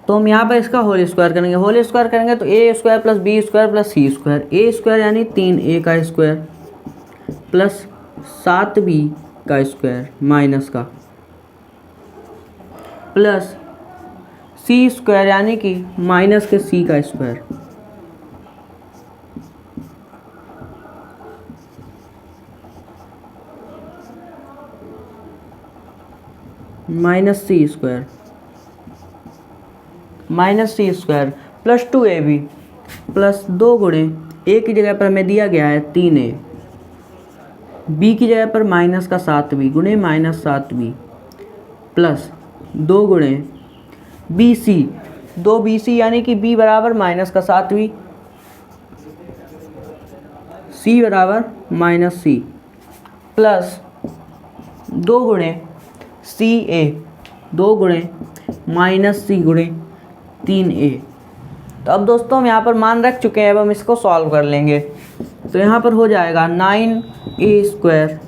तो हम यहाँ पर इसका होल स्क्वायर करेंगे। होल स्क्वायर करेंगे तो A square plus B square plus C square. A square यानी 3a का स्क्वायर प्लस 7b का स्क्वायर माइनस का प्लस सी स्क्वायर यानी कि माइनस के सी का square minus C square plus 2ab plus 2 गुणे ए की जगह पर हमें दिया गया है 3a, बी की जगह पर माइनस का 7b गुणे माइनस 7b प्लस 2 गुणे बी सी, 2bc यानी कि b बराबर माइनस का 7b, c बराबर माइनस सी प्लस 2 गुणे सी ए, 2 गुणे माइनस सी गुणे 3a। तो अब दोस्तों हम यहाँ पर मान रख चुके हैं, अब हम इसको सॉल्व कर लेंगे। तो यहाँ पर हो जाएगा 9a स्क्वायर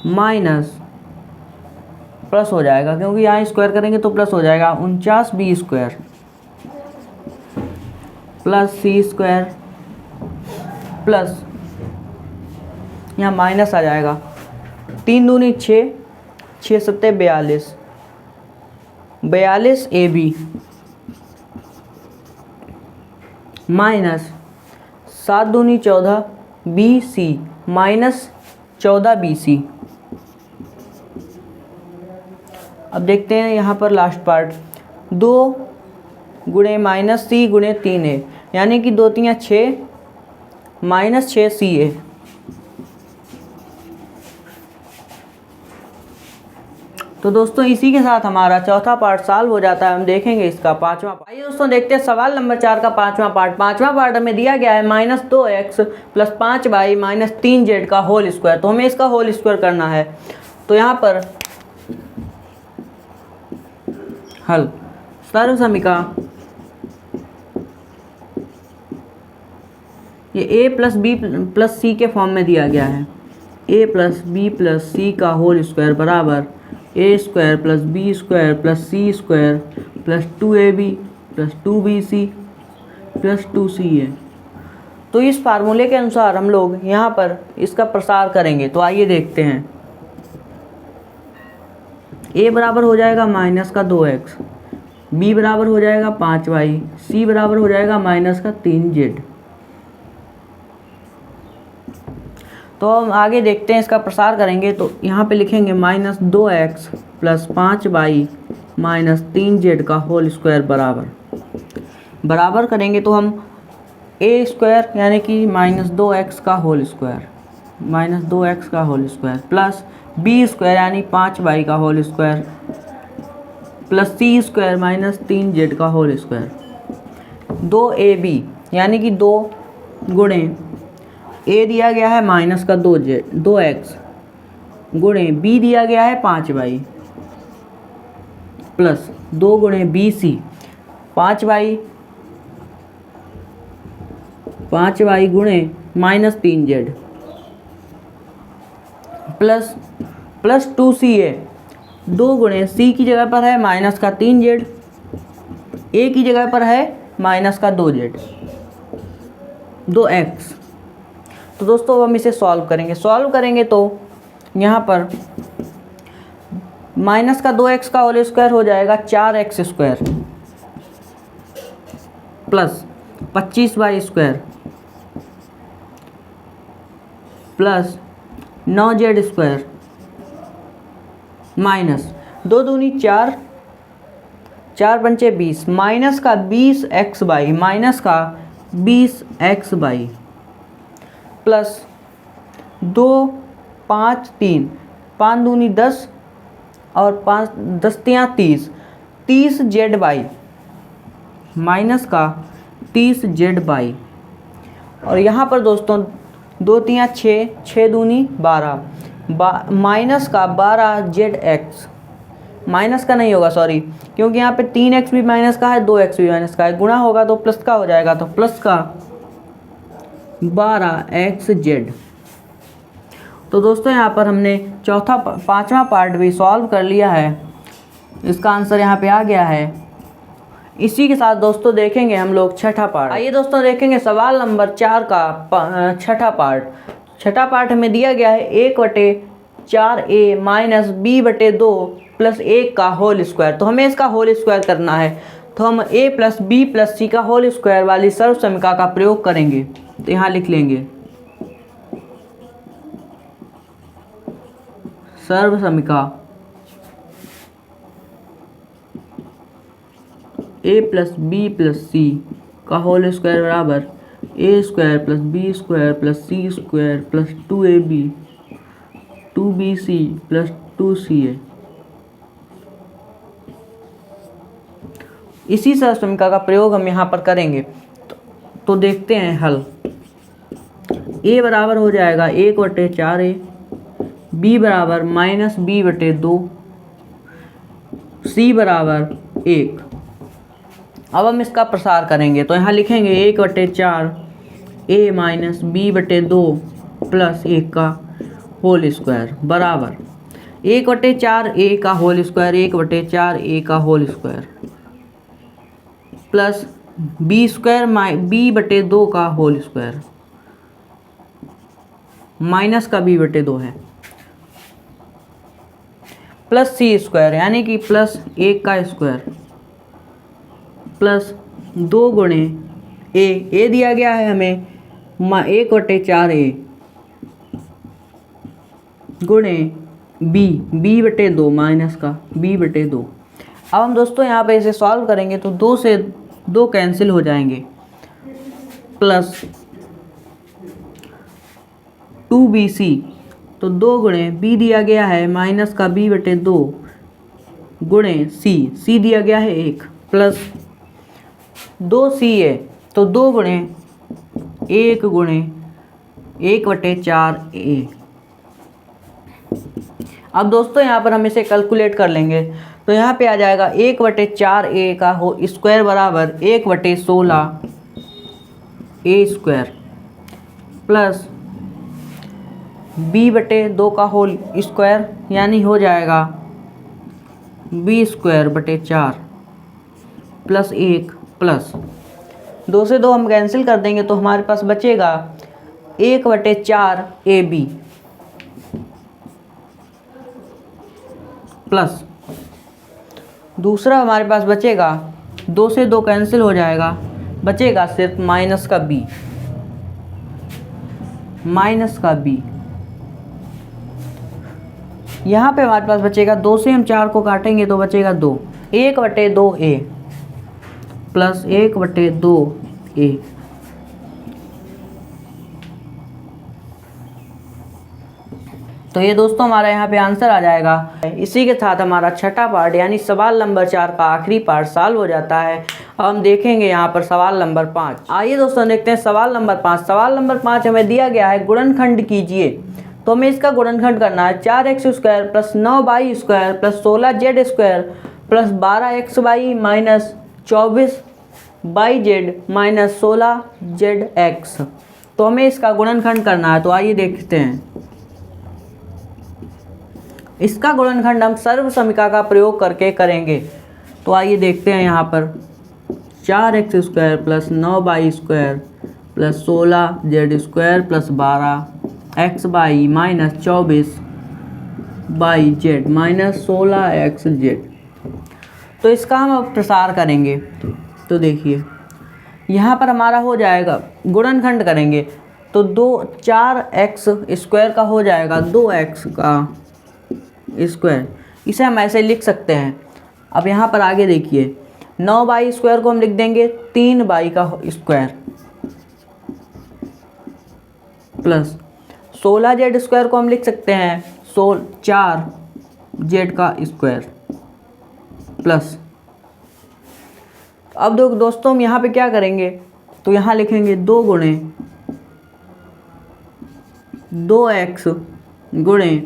माइनस प्लस हो जाएगा क्योंकि यहाँ स्क्वायर करेंगे तो प्लस हो जाएगा 49b स्क्वायर प्लस सी स्क्वायर प्लस यहाँ माइनस आ जाएगा 3 दूनी 6, 6 सत्ते 42, 42ab माइनस 7 दूनी 14 bc माइनस 14bc। अब देखते हैं यहाँ पर लास्ट पार्ट 2 गुणे माइनस सी गुणे 3a यानी कि 2 3 6 माइनस 6ca। तो दोस्तों इसी के साथ हमारा चौथा पार्ट सॉल्व हो जाता है। हम देखेंगे इसका पांचवा पार्ट। आइए दोस्तों देखते हैं सवाल नंबर 4 का पांचवा पार्ट। पांचवा पार्ट हमें दिया गया है -2x plus 5y minus 3z का होल स्क्वायर। तो हमें इसका होल स्क्वायर करना है। तो यहाँ पर हल सर्व समीका ये a plus B plus c के फॉर्म में दिया गया है। a प्लस बी प्लस सी का होल स्क्वायर बराबर a square plus B square plus C square plus 2ab plus 2bc plus 2ca। तो इस फार्मूले के अनुसार हम लोग यहाँ पर इसका प्रसार करेंगे। तो आइए देखते हैं। a बराबर हो जाएगा माइनस का 2x, b बराबर हो जाएगा 5y, c बराबर हो जाएगा माइनस का 3z। तो हम आगे देखते हैं इसका प्रसार करेंगे। तो यहाँ पे लिखेंगे -2x plus 5y minus 3z का होल स्क्वायर बराबर करेंगे तो हम a स्क्वायर यानी कि -2x का whole square plus b square यानी 5y का whole square plus c square minus 3z का होल स्क्वायर 2ab यानी कि 2 गुणे a दिया गया है माइनस का 2x गुणे b दिया गया है 5y प्लस 2 गुणे bc 5y गुणे माइनस 3z प्लस 2ca 2 गुणे c की जगह पर है माइनस का 3z, a की जगह पर है माइनस का 2x। तो दोस्तों अब हम इसे सॉल्व करेंगे तो यहाँ पर माइनस का 2x का होल स्क्वायर हो जाएगा 4x square plus 25y square plus 9z square minus 2 दूनी 4, 4 पंचे 20 माइनस का 20xy प्लस 2 5 3 5 दूनी 10 और 5 10 30 30zy माइनस का 30zy। और यहाँ पर दोस्तों 2 3 6 6 दूनी 12 माइनस का 12zx माइनस का नहीं होगा सॉरी, क्योंकि यहाँ पे 3x भी माइनस का है 2x भी माइनस का है, गुणा होगा तो प्लस का हो जाएगा। तो प्लस का 12xz तो दोस्तों यहाँ पर हमने पाँचवा पार्ट भी सॉल्व कर लिया है। इसका आंसर यहाँ पे आ गया है। इसी के साथ दोस्तों देखेंगे हम लोग छठा पार्ट। आइए दोस्तों देखेंगे सवाल नंबर 4 का छठा पार्ट। छठा पार्ट हमें दिया गया है 1/4a माइनस b/2 प्लस 1 का होल स्क्वायर। तो हमें इसका होल स्क्वायर करना है, तो हम a plus b plus c का होल स्क्वायर वाली सर्व समीकरण का प्रयोग करेंगे। तो यहाँ लिख लेंगे सर्व समीकरण a plus b plus c का होल स्क्वायर बराबर a square plus b square plus c square plus 2ab 2bc plus 2ca। इसी सर्व समीकरण का प्रयोग हम यहाँ पर करेंगे। तो देखते हैं हल। a बराबर हो जाएगा 1/4a, b बराबर माइनस b/2, c बराबर 1। अब हम इसका प्रसार करेंगे, तो यहाँ लिखेंगे 1/4a माइनस b/2 प्लस 1 का होल स्क्वायर बराबर 1/4a का होल स्क्वायर 1/4a का whole square plus b square b/2 का होल स्क्वायर माइनस का b/2 है प्लस c स्क्वायर यानी कि प्लस 1 का स्क्वायर प्लस 2 गुणे a दिया गया है हमें 1/4a गुणे b/2 माइनस का b/2। अब हम दोस्तों यहाँ पे इसे सॉल्व करेंगे तो 2 से 2 कैंसिल हो जाएंगे प्लस 2bc। तो 2 गुणे b दिया गया है माइनस का b/2 गुणे c दिया गया है 1 प्लस 2ca। तो 2 गुणे 1 गुणे 1/4a। अब दोस्तों यहाँ पर हम इसे कैलकुलेट कर लेंगे, तो यहाँ पे आ जाएगा 1/4a का स्क्वायर बराबर 1/16a स्क्वायर प्लस b/2 का होल स्क्वायर यानी हो जाएगा b²/4 प्लस 1 प्लस 2 से 2 हम कैंसिल कर देंगे, तो हमारे पास बचेगा 1/4ab प्लस दूसरा हमारे पास बचेगा 2 से 2 कैंसिल हो जाएगा, बचेगा सिर्फ माइनस का b यहाँ पे हमारे पास बचेगा 2 से हम 4 को काटेंगे तो बचेगा 2 1/2a प्लस 1/2a। तो ये दोस्तों हमारा यहाँ पे आंसर आ जाएगा। इसी के साथ हमारा छठा पार्ट यानी सवाल नंबर 4 का आखिरी पार्ट सॉल्व हो जाता है। अब हम देखेंगे यहाँ पर सवाल नंबर 5। आइए दोस्तों देखते हैं सवाल नंबर 5। सवाल नंबर 5 हमें दिया गया है गुणनखंड कीजिए। तो हमें इसका गुणनखंड करना है 4x² plus 9y² plus 16z² plus 12xy minus 24yz minus 16zx। तो हमें इसका गुणनखंड करना है। तो आइए देखते हैं। इसका गुणनखंड हम सर्व समीकरण का प्रयोग करके करेंगे। तो आइए देखते हैं यहाँ पर 4x² plus 9y² plus 16z² plus 12xy minus 24yz minus 16xz। तो इसका हम अब प्रसार करेंगे। तो देखिए यहाँ पर हमारा हो जाएगा, गुणनखंड करेंगे तो 4x² का हो जाएगा 2x का स्क्वायर। इसे हम ऐसे लिख सकते हैं। अब यहाँ पर आगे देखिए 9y² को हम लिख देंगे 3y का स्क्वायर प्लस 16z² को हम लिख सकते हैं 4z का स्क्वायर प्लस। अब दोस्तों हम यहाँ पे क्या करेंगे, तो यहाँ लिखेंगे 2 गुणे 2x गुणे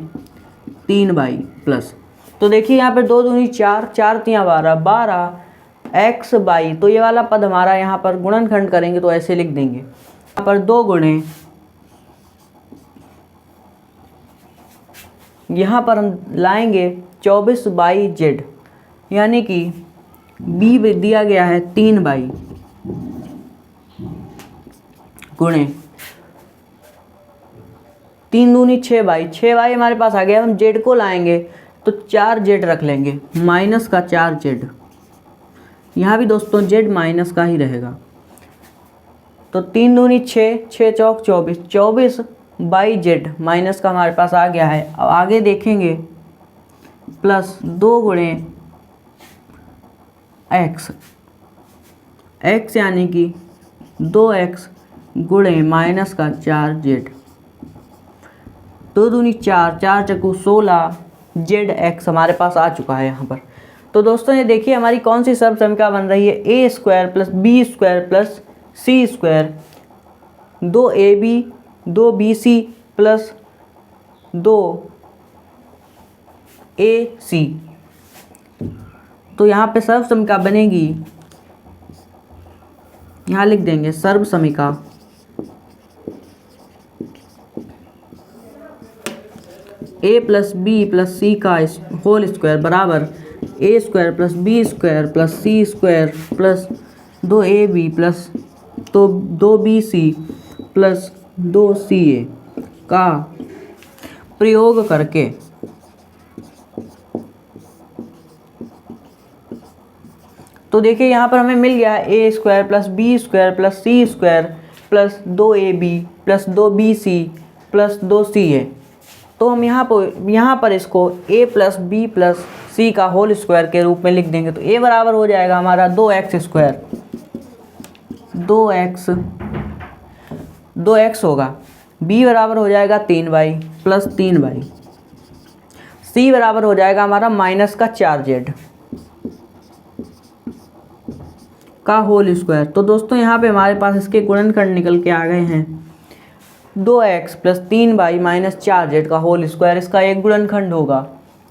3y प्लस। तो देखिए यहाँ पे 2 दूनी 4, 4 तियाँ 12, 12xy। तो ये वाला पद हमारा यहाँ पर गुणनखंड करेंगे तो ऐसे लिख देंगे। यहाँ पर 2 गुणे यहाँ पर हम लाएंगे 24/z, यानी कि b दिया गया है 3/, गुणे 3 दूनी 6/, 6/, हमारे पास आ गया। हम z को लाएंगे तो 4z रख लेंगे, माइनस का 4z। यहाँ भी दोस्तों z माइनस का ही रहेगा। तो 3 दूनी 6, 6 चौक 24, 24/z माइनस का हमारे पास आ गया है। अब आगे देखेंगे प्लस 2 गुणे x, x यानी कि 2x गुणे माइनस का 4z। 2 दूनी 4, 4 चक्कू 16, zx हमारे पास आ चुका है यहाँ पर। तो दोस्तों ये देखिए हमारी कौन सी सर्व समीकरण बन रही है, a² + b² + c², 2ab 2bc + 2ac। तो यहाँ पे सर्व समीकरण बनेगी, यहाँ लिख देंगे सर्व समीकरण a + b + c का होल स्क्वायर बराबर a² + b² + c² + 2ab + 2bc + 2ca का प्रयोग करके तो देखिए यहाँ पर हमें मिल गया है a² + b² + c² + 2ab + 2bc + 2ca। तो हम यहाँ पर इसको a + b + c का होल स्क्वायर के रूप में लिख देंगे। तो a बराबर हो जाएगा हमारा 2x², 2x होगा। b बराबर हो जाएगा 3y + 3y। c बराबर हो जाएगा हमारा माइनस का 4z का होल स्क्वायर। तो दोस्तों यहाँ पे हमारे पास इसके गुणनखंड निकल के आ गए हैं, 2x + 3y - 4z का होल स्क्वायर इसका एक गुणनखंड होगा।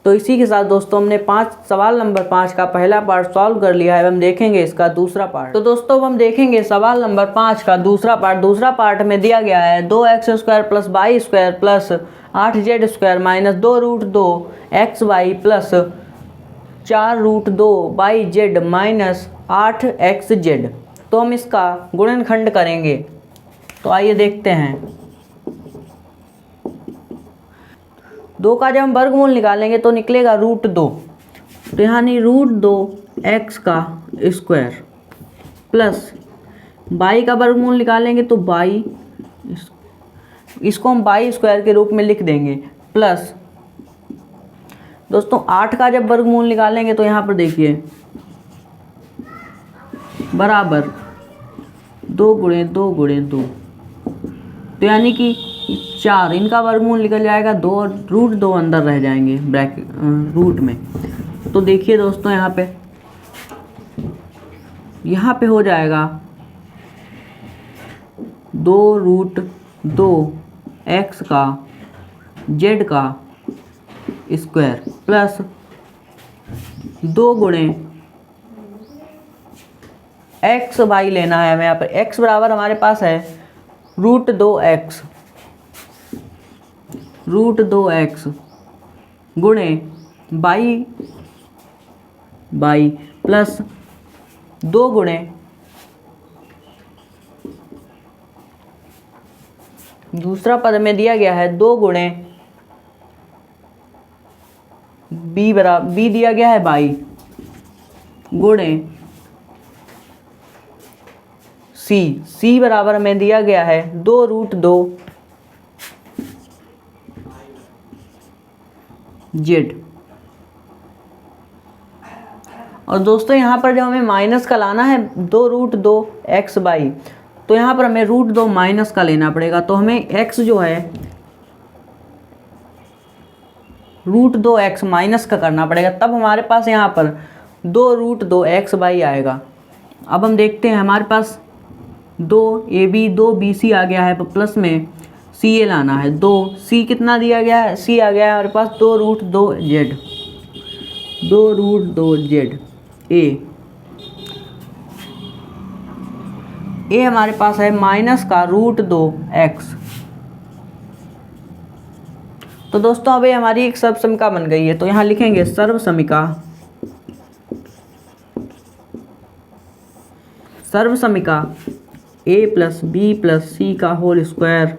तो इसी के साथ दोस्तों हमने सवाल नंबर 5 का पहला पार्ट सॉल्व कर लिया है। हम देखेंगे इसका दूसरा पार्ट। तो दोस्तों हम देखेंगे सवाल नंबर 5 का दूसरा पार्ट। दूसरा पार्ट में दिया गया है 2x² + y² + 8z² - 2√2xy + 4√2yz - 8xz। तो हम इसका गुणनखंड करेंगे। तो आइए देखते हैं। 2 का जब हम वर्गमूल निकालेंगे तो निकलेगा √2। तो यानी √2x का स्क्वायर प्लस y का वर्गमूल निकालेंगे तो y, इसको हम y² के रूप में लिख देंगे, प्लस दोस्तों 8 का जब वर्गमूल निकालेंगे तो यहाँ पर देखिए बराबर 2 × 2 × 2। तो यानी कि 4, इनका वर्गमूल निकल जाएगा 2 और √2 अंदर रह जाएंगे रूट में। तो देखिए दोस्तों यहाँ पे हो जाएगा 2√2x का z का स्क्वायर प्लस 2 गुणे x y लेना है हमें। यहाँ पर x बराबर हमारे पास है √2x गुणे y प्लस 2 गुणे दूसरा पद में दिया गया है 2 गुणे b दिया गया है y गुणे c बराबर हमें दिया गया है 2√2z। और दोस्तों यहाँ पर जब हमें माइनस का लाना है 2√2xy, तो यहाँ पर हमें √2 माइनस का लेना पड़ेगा। तो हमें x जो है √2x माइनस का करना पड़ेगा, तब हमारे पास यहाँ पर 2√2xy आएगा। अब हम देखते हैं हमारे पास 2ab 2bc आ गया है, प्लस में ca लाना है। 2c कितना दिया गया है, c आ गया है हमारे पास 2√2z a हमारे पास है माइनस का √2x। तो दोस्तों अभी हमारी एक सर्वसमिका बन गई है, तो यहाँ लिखेंगे सर्वसमिका a प्लस बी प्लस सी का होल स्क्वायर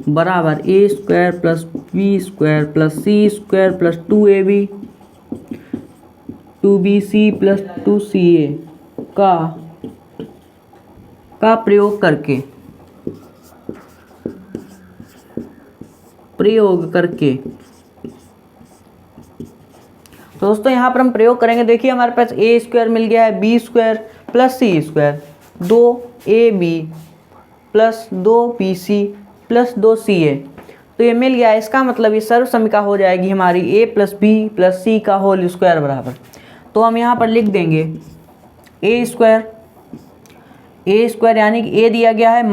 बराबर A square plus B square plus C square plus 2ab 2bc plus 2ca का प्रयोग करके तो दोस्तों यहाँ पर हम प्रयोग करेंगे। देखिए हमारे पास ए स्क्वायर मिल गया है, बी स्क्वायर प्लस सी square 2ab plus 2bc plus 2ca, तो ये मिल गया। इसका मतलब ये सर्वसमिका हो जाएगी हमारी a प्लस बी प्लस सी का होल स्क्वायर बराबर, तो हम यहाँ पर लिख देंगे ए स्क्वायर यानी कि a दिया गया है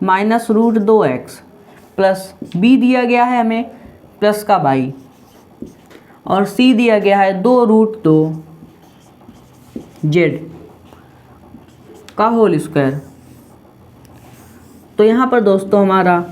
minus root 2x plus b दिया गया है हमें प्लस का बाई और c दिया गया है 2 रूट 2 z का होल स्क्वायर। तो यहाँ पर दोस्तों हमारा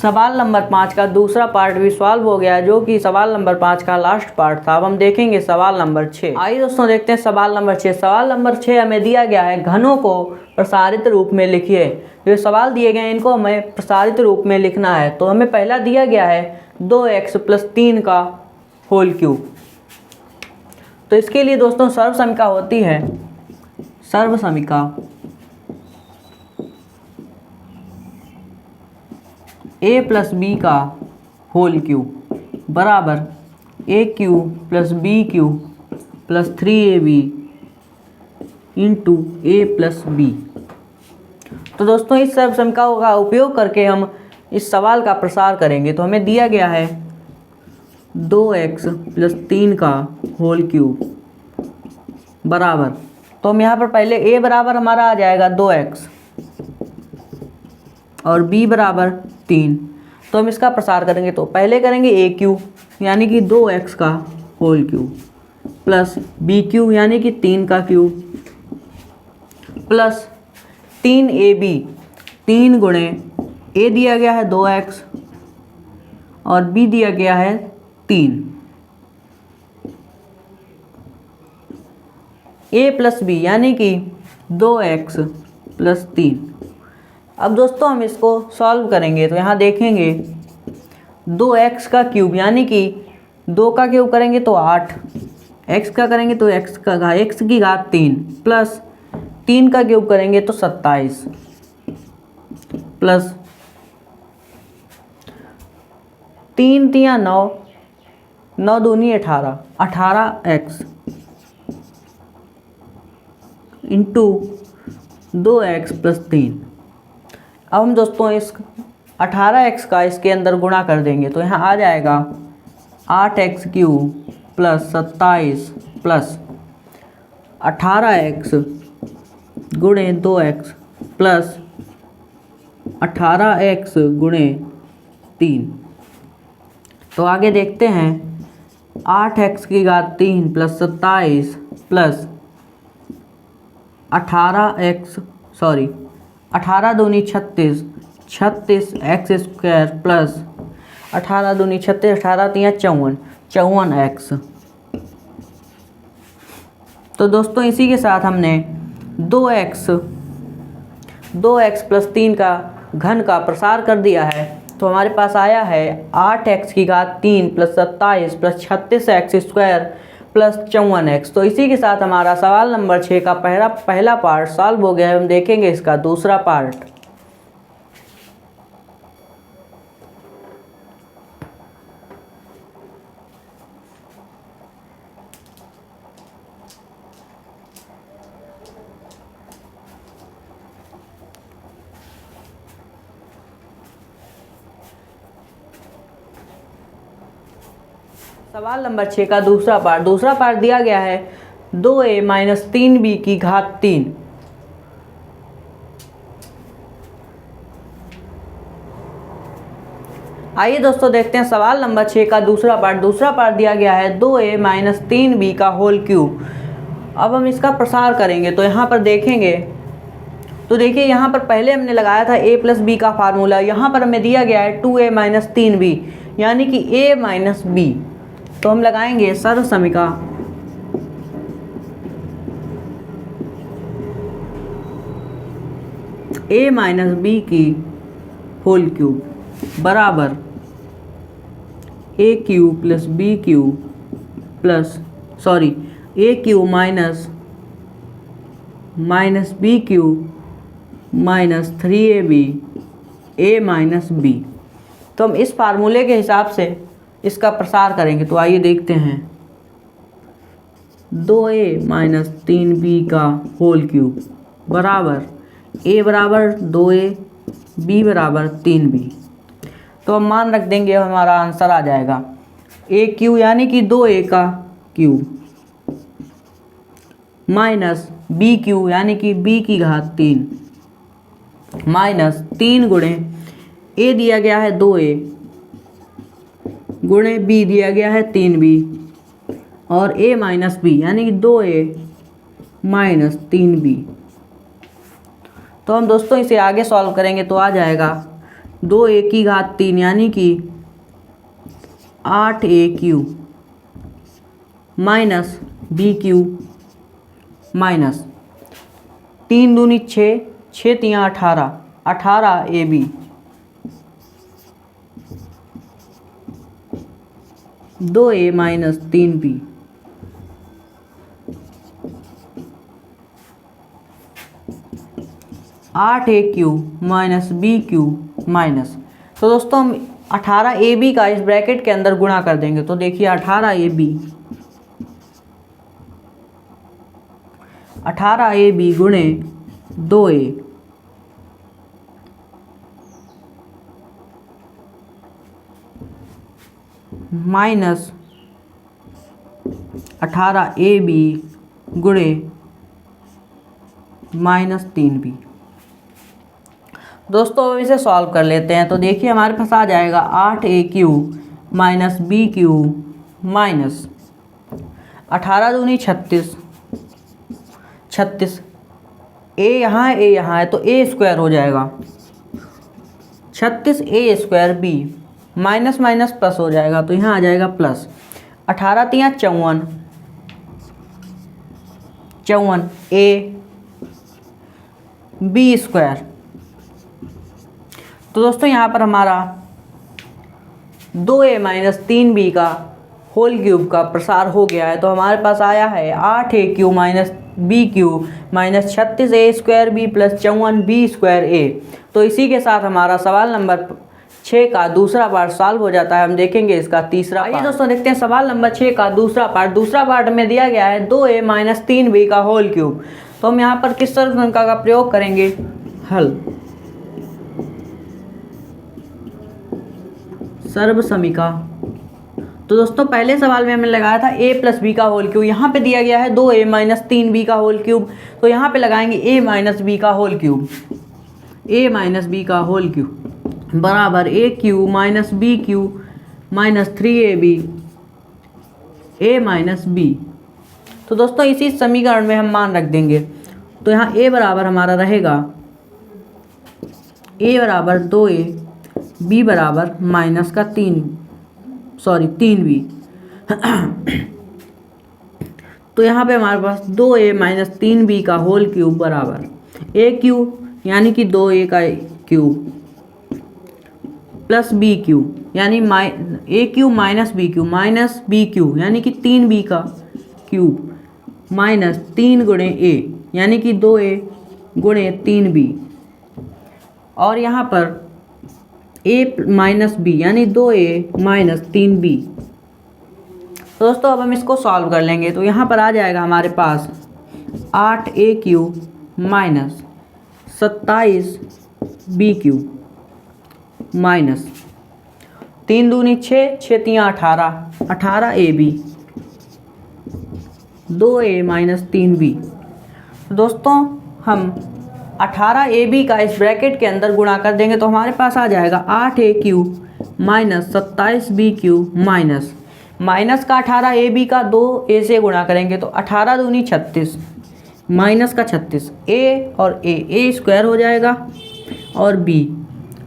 सवाल नंबर 5 का दूसरा पार्ट भी सॉल्व हो गया, जो कि सवाल नंबर 5 का लास्ट पार्ट था। अब हम देखेंगे सवाल नंबर 6। आइए दोस्तों देखते हैं सवाल नंबर 6। सवाल नंबर 6 हमें दिया गया है घनों को प्रसारित रूप में लिखिए। जो सवाल दिए गए हैं इनको हमें प्रसारित रूप में लिखना है। तो हमें पहला दिया गया है 2x प्लस 3 का होल क्यूब। तो इसके लिए दोस्तों सर्वसमिका होती है सर्वसमिका a प्लस बी का होल क्यूब बराबर a cube plus B cube plus 3ab into a plus B. तो दोस्तों इस सर्वसमिका का उपयोग करके हम इस सवाल का प्रसार करेंगे। तो हमें दिया गया है 2x प्लस 3 का होल क्यूब बराबर, तो हम यहाँ पर पहले a बराबर हमारा आ जाएगा 2x और b बराबर 3, तो हम इसका प्रसार करेंगे। तो पहले करेंगे a क्यूब यानी कि 2x का whole cube plus b cube यानी कि 3 का क्यूब प्लस 3ab 3 गुणे a दिया गया है 2x और b दिया गया है 3 a प्लस बी यानी कि 2x प्लस 3। अब दोस्तों हम इसको सॉल्व करेंगे। तो यहाँ देखेंगे 2x का क्यूब यानी कि 2 का क्यूब करेंगे तो 8, x का करेंगे तो x की घात 3 प्लस 3 का क्यूब करेंगे तो 27 प्लस 3 3 9 9 दूनी 18x इंटू 2x प्लस 3। अब हम दोस्तों इस 18x का इसके अंदर गुणा कर देंगे। तो यहाँ आ जाएगा 8x cube plus 27 plus 18x गुणे 2x प्लस 18x गुणे 3। तो आगे देखते हैं 8x की घात 3 प्लस 27 प्लस 18 दूनी 36 36x स्क्वायर प्लस 18 दूनी 36 18 3 54x। तो दोस्तों इसी के साथ हमने 2x प्लस 3 का घन का प्रसार कर दिया है। तो हमारे पास आया है 8x की घात 3 plus 27 plus 36x square plus 54x। तो इसी के साथ हमारा सवाल नंबर 6 का पहला पार्ट सॉल्व हो गया है। हम देखेंगे इसका दूसरा पार्ट। सवाल नंबर 6 का दूसरा पार्ट दिया गया है 2a माइनस 3b की घात 3। आइए दोस्तों देखते हैं सवाल नंबर 6 का दूसरा पार्ट दिया गया है 2a माइनस 3b का होल क्यूब। अब हम इसका प्रसार करेंगे। तो यहाँ पर देखेंगे तो देखिए यहाँ पर पहले हमने लगाया था a प्लस बी का फार्मूला, यहाँ पर हमें दिया गया है 2a माइनस 3b यानी कि a माइनस बी। तो हम लगाएंगे सर्व समीका a माइनस बी की होल क्यूब बराबर a cube plus B cube plus a cube minus B cube minus 3ab a minus B. तो हम इस फार्मूले के हिसाब से इसका प्रसार करेंगे। तो आइए देखते हैं 2a माइनस 3b का होल क्यूब बराबर a बराबर 2a b बराबर 3b। तो हम मान रख देंगे, हमारा आंसर आ जाएगा a क्यूब यानी कि 2a का क्यूब माइनस b क्यूब यानी कि b की घात 3 माइनस 3 गुणे a दिया गया है 2a गुणे b दिया गया है 3b और a माइनस b यानी कि 2a माइनस 3b। तो हम दोस्तों इसे आगे सॉल्व करेंगे तो आ जाएगा 2a की घात 3 यानी कि 8a cube minus b cube minus 3 दूनी 6, 6 तियाँ 18, 18ab 2a माइनस 3b। आठ A cube minus B cube minus, तो दोस्तों हम 18ab का इस ब्रैकेट के अंदर गुणा कर देंगे। तो देखिए 18ab गुणे 2a माइनस 18ab गुणे माइनस 3b। दोस्तों अब इसे सॉल्व कर लेते हैं। तो देखिए हमारे पास आ जाएगा 8a cube minus B cube minus 18 दूनी 36, 36 a यहाँ है तो a स्क्वायर हो जाएगा 36a square b minus minus plus हो जाएगा तो यहाँ आ जाएगा प्लस 18 तियाँ 54, 54 a b स्क्वायर। तो दोस्तों यहाँ पर हमारा 2a माइनस 3b का होल क्यूब का प्रसार हो गया है। तो हमारे पास आया है 8a cube minus B cube minus 36a square B plus 54b square a। तो इसी के साथ हमारा सवाल नंबर 6 का दूसरा पार्ट सॉल्व हो जाता है। हम देखेंगे इसका तीसरा। आइए दोस्तों देखते हैं सवाल नंबर 6 का दूसरा पार्ट। दूसरा पार्ट में दिया गया है 2a माइनस 3b का होल क्यूब। तो हम यहाँ पर किस सर्व समीका का प्रयोग करेंगे? हल सर्व समीका। तो दोस्तों पहले सवाल में हमने लगाया था a प्लस बी का होल क्यूब, यहाँ पे दिया गया है 2a माइनस 3b का होल क्यूब। तो यहाँ पे लगाएंगे a माइनस बी का whole cube, a minus B का होल क्यूब बराबर a cube minus B cube minus 3ab a minus b। तो दोस्तों इसी समीकरण में हम मान रख देंगे। तो यहाँ a बराबर हमारा रहेगा a बराबर 2a b बराबर माइनस का 3b। तो यहाँ पे हमारे पास 2a माइनस 3b का होल क्यूब बराबर a क्यूब यानी कि 2a का क्यूब प्लस b क्यूब यानी a cube minus b cube यानी कि 3b का क्यूब माइनस 3 गुणे a यानी कि 2a गुणे 3b और यहाँ पर a माइनस b यानी 2a माइनस 3b। तो दोस्तों अब हम इसको सॉल्व कर लेंगे। तो यहाँ पर आ जाएगा हमारे पास 8a cube minus 27b cube minus 3 दूनी 6, 6 तियाँ 18, 18ab 2a माइनस 3b। दोस्तों हम 18ab का इस ब्रैकेट के अंदर गुणा कर देंगे तो हमारे पास आ जाएगा 8a cube minus 27b cube minus का 18ab का 2a से गुणा करेंगे तो 18 दूनी 36, माइनस का 36, ए और ए स्क्वायर हो जाएगा और बी।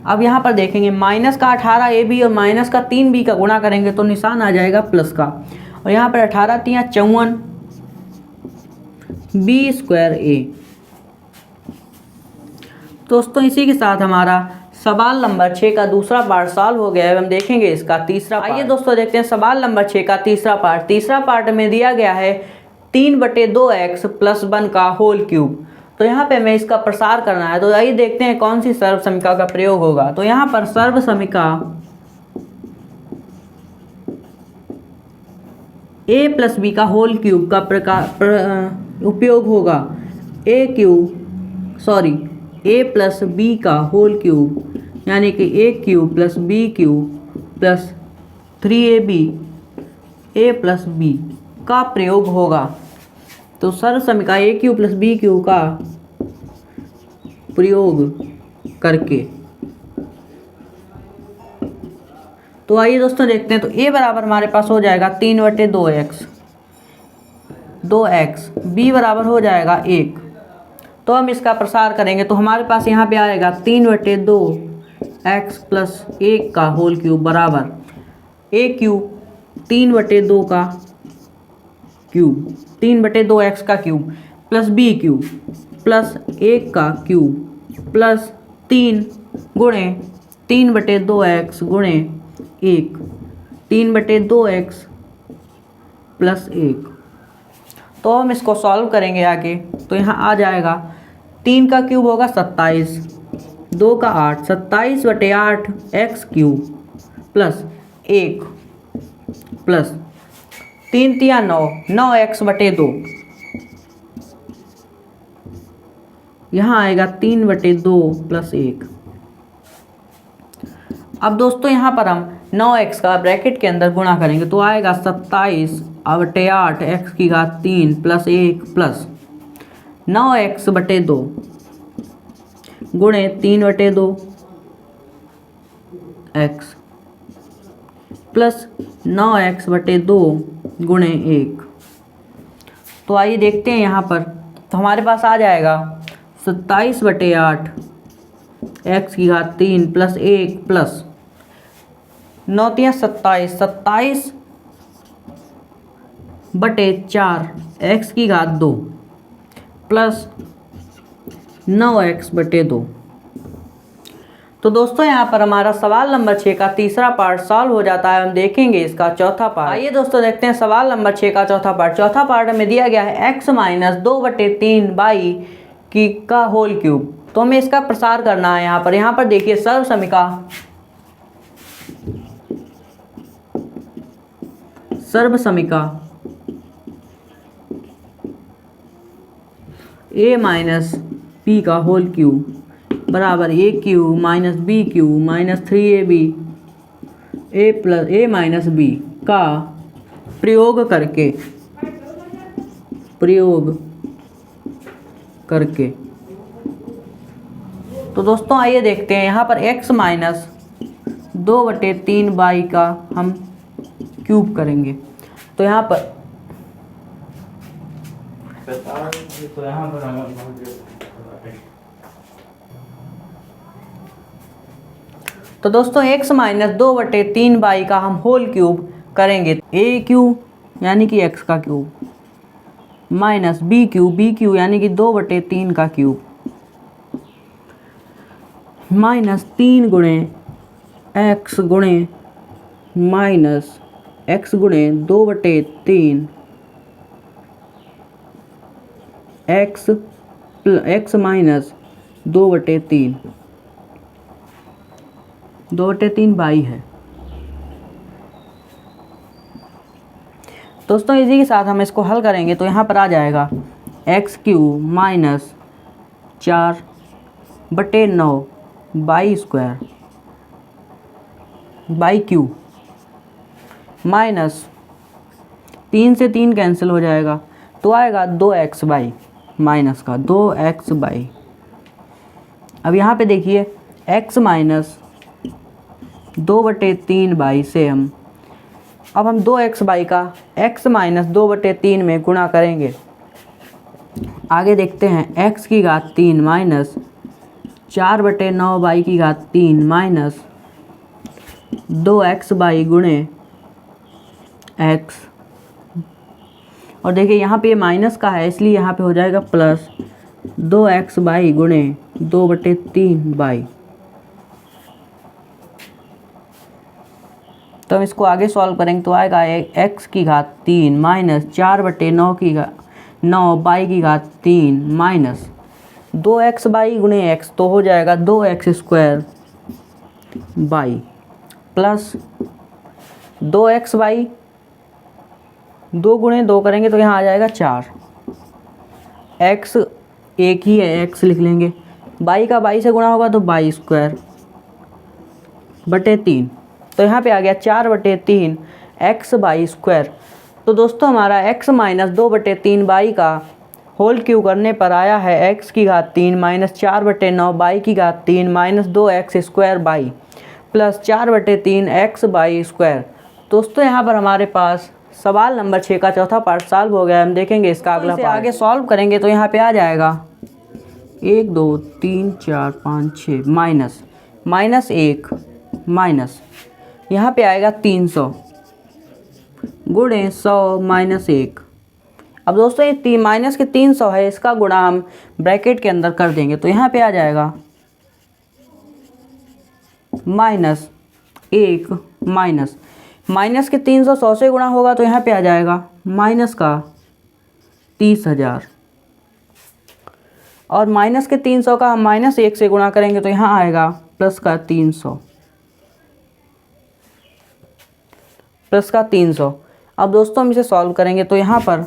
अब यहाँ पर देखेंगे माइनस का 18 ए बी और माइनस का 3 बी का गुणा करेंगे तो निशान आ जाएगा प्लस का, और यहाँ पर 18 तियाँ 54 बी स्क्वायर ए। दोस्तों इसी के साथ हमारा सवाल नंबर 6 का दूसरा पार्ट सॉल्व हो गया है। हम देखेंगे इसका तीसरा पार्ट। आइए दोस्तों देखते हैं सवाल नंबर 6 का तीसरा पार्ट। तीसरा पार्ट में दिया गया है 3/2x + 1 का होल क्यूब। तो यहाँ पे हमें इसका प्रसार करना है, तो आइए देखते हैं कौन सी सर्व समीका का प्रयोग होगा। तो यहाँ पर सर्व समीका a + b का होल क्यूब का उपयोग होगा। a + b का होल क्यूब यानी कि a³ + b³ + 3ab a + b का प्रयोग होगा। तो सर्व समीका a³ + b³ का प्रयोग करके, तो आइए दोस्तों देखते हैं। तो a बराबर हमारे पास हो जाएगा 3/2x, b बराबर हो जाएगा 1। तो हम इसका प्रसार करेंगे तो हमारे पास यहाँ पे आएगा 3/2x + 1 का होल क्यूब बराबर a³ 3/2 का क्यूब 3/2x का क्यूब प्लस b³ प्लस 1 का क्यूब प्लस 3 गुणे 3/2x गुणे 1 3/2x + 1। तो हम इसको सॉल्व करेंगे आगे, तो यहाँ आ जाएगा 3 का क्यूब होगा 27, 2 का 8, 27/8 x³ प्लस 1 प्लस 3 तियाँ 9, 9x/2। यहाँ आएगा 3/2 + 1। अब दोस्तों यहाँ पर हम 9x का ब्रैकेट के अंदर गुणा करेंगे तो आएगा 27/8 x³ प्लस 1 प्लस 9x/2 गुणे 3/2 x प्लस 9x/2 गुणे 1। तो आइए देखते हैं यहाँ पर, तो हमारे पास आ जाएगा 27/8 x³ plus 1 plus 9 तियाँ 27, 27/4 x² plus 9x/2। तो दोस्तों यहाँ पर हमारा सवाल नंबर 6 का तीसरा पार्ट सॉल्व हो जाता है। हम देखेंगे इसका चौथा पार्ट। आइए दोस्तों देखते हैं सवाल नंबर 6 का चौथा पार्ट। चौथा पार्ट में दिया गया है x - 2/3y का होल क्यूब। तो हमें इसका प्रसार करना है। यहाँ पर देखिए सर्व समीका a - b का होल क्यूब बराबर a³ - b³ - 3ab a - b का प्रयोग करके। तो दोस्तों आइए देखते हैं यहाँ पर x - 2/3y का हम क्यूब करेंगे। तो यहाँ पर तो दोस्तों x - 2/3y का हम होल क्यूब करेंगे। a³ यानी कि x का क्यूब माइनस b³ यानी कि 2/3 का क्यूब माइनस 3 गुणे x गुणे माइनस x गुणे 2/3 x माइनस 2/3 2/3 y है। दोस्तों इसी के साथ हम इसको हल करेंगे तो यहाँ पर आ जाएगा x³ माइनस 4/9 y² माइनस 3 से 3 कैंसिल हो जाएगा तो आएगा 2xy माइनस का 2xy। अब यहाँ पे देखिए x माइनस 2/3y से अब हम 2xy का x - 2/3 में गुणा करेंगे। आगे देखते हैं x की घात 3 माइनस 4/9 माइनस 2x गुणे x। और देखिए यहाँ पे माइनस का है इसलिए यहाँ पे हो जाएगा प्लस 2x गुणे 2/3 तो हम इसको आगे सॉल्व करेंगे तो आएगा x की घात 3 माइनस 4/9 की घात 3 माइनस 2x गुणे x तो हो जाएगा 2x² प्लस 2x 2 गुणे 2 करेंगे तो यहाँ आ जाएगा 4। x एक ही है x लिख लेंगे, y का y से गुणा होगा तो y²/3 तो यहाँ पे आ गया 4/3 x²। तो दोस्तों हमारा x माइनस 2/3 का होल क्यूब करने पर आया है x की घात 3 माइनस 4/9 की घात 3 माइनस 2x² प्लस 4/3 x²। दोस्तों यहाँ पर हमारे पास सवाल नंबर 6 का चौथा पार्ट सॉल्व हो गया। हम देखेंगे इसका अगला पार्ट। आगे सॉल्व करेंगे तो यहाँ पे आ जाएगा 1 2 3 4 5 6 -1 माइनस यहाँ पे आएगा 300 गुणे 100 -1। अब दोस्तों ये माइनस के 300 है, इसका गुणा हम ब्रैकेट के अंदर कर देंगे तो यहाँ पे आ जाएगा -1 माइनस के 300 100 से गुणा होगा तो यहाँ पे आ जाएगा माइनस का 30,000 और माइनस के 300 का हम -1 से गुणा करेंगे तो यहाँ आएगा प्लस का 300। अब दोस्तों हम इसे सॉल्व करेंगे तो यहाँ पर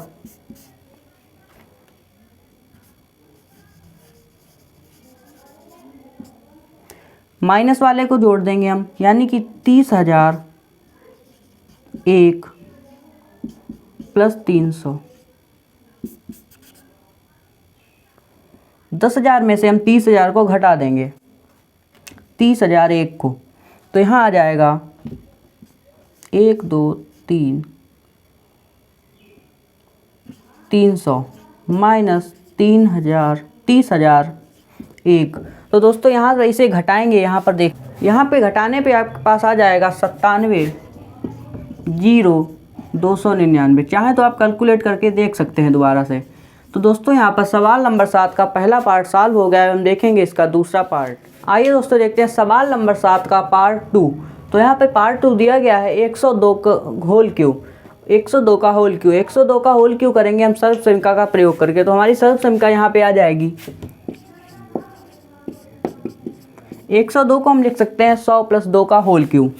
माइनस वाले को जोड़ देंगे हम, यानी कि 30,000 1 प्लस 300। 10,000 में से हम 30,000 को घटा देंगे 30,000 1 को तो यहाँ आ जाएगा 1 2 3 300 माइनस 30,000 1। तो दोस्तों यहाँ से इसे घटाएंगे, यहाँ पर देख, यहाँ पे घटाने पे आपके पास आ जाएगा 97,0299। चाहे तो आप कैलकुलेट करके देख सकते हैं दोबारा से। तो दोस्तों यहाँ पर सवाल नंबर 7 का पहला पार्ट सॉल्व हो गया है। हम देखेंगे इसका दूसरा पार्ट। आइए दोस्तों देखते हैं सवाल नंबर 7 का पार्ट 2। तो यहाँ पे पार्ट 2 दिया गया है 102 का होल क्यूब। 102 का होल क्यूब 102 का होल क्यूब करेंगे हम सर्वसंख्या का प्रयोग करके। तो हमारी सर्वसंख्या यहाँ पे आ जाएगी 102 को हम लिख सकते हैं 100 + 2 का होल क्यूब।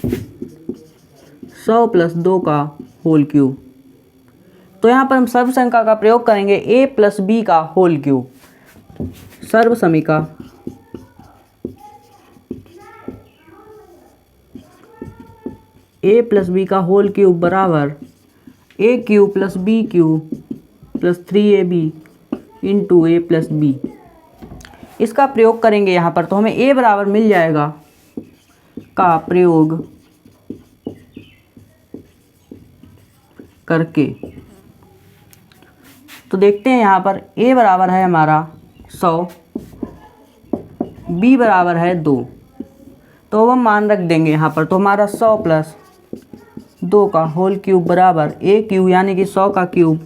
100 + 2 का होल क्यूब। तो यहाँ पर हम सर्वसंख्या का प्रयोग करेंगे a + b का होल क्यूब। सर्वसमीका a + b का होल क्यूब बराबर a³ + b³ + 3ab × a + b। इसका प्रयोग करेंगे यहाँ पर तो हमें a बराबर मिल जाएगा का प्रयोग करके। तो देखते हैं यहाँ पर a बराबर है हमारा 100, b बराबर है 2। तो अब हम मान रख देंगे यहाँ पर। तो हमारा 100 + 2 का होल क्यूब बराबर a³ यानी कि 100 का क्यूब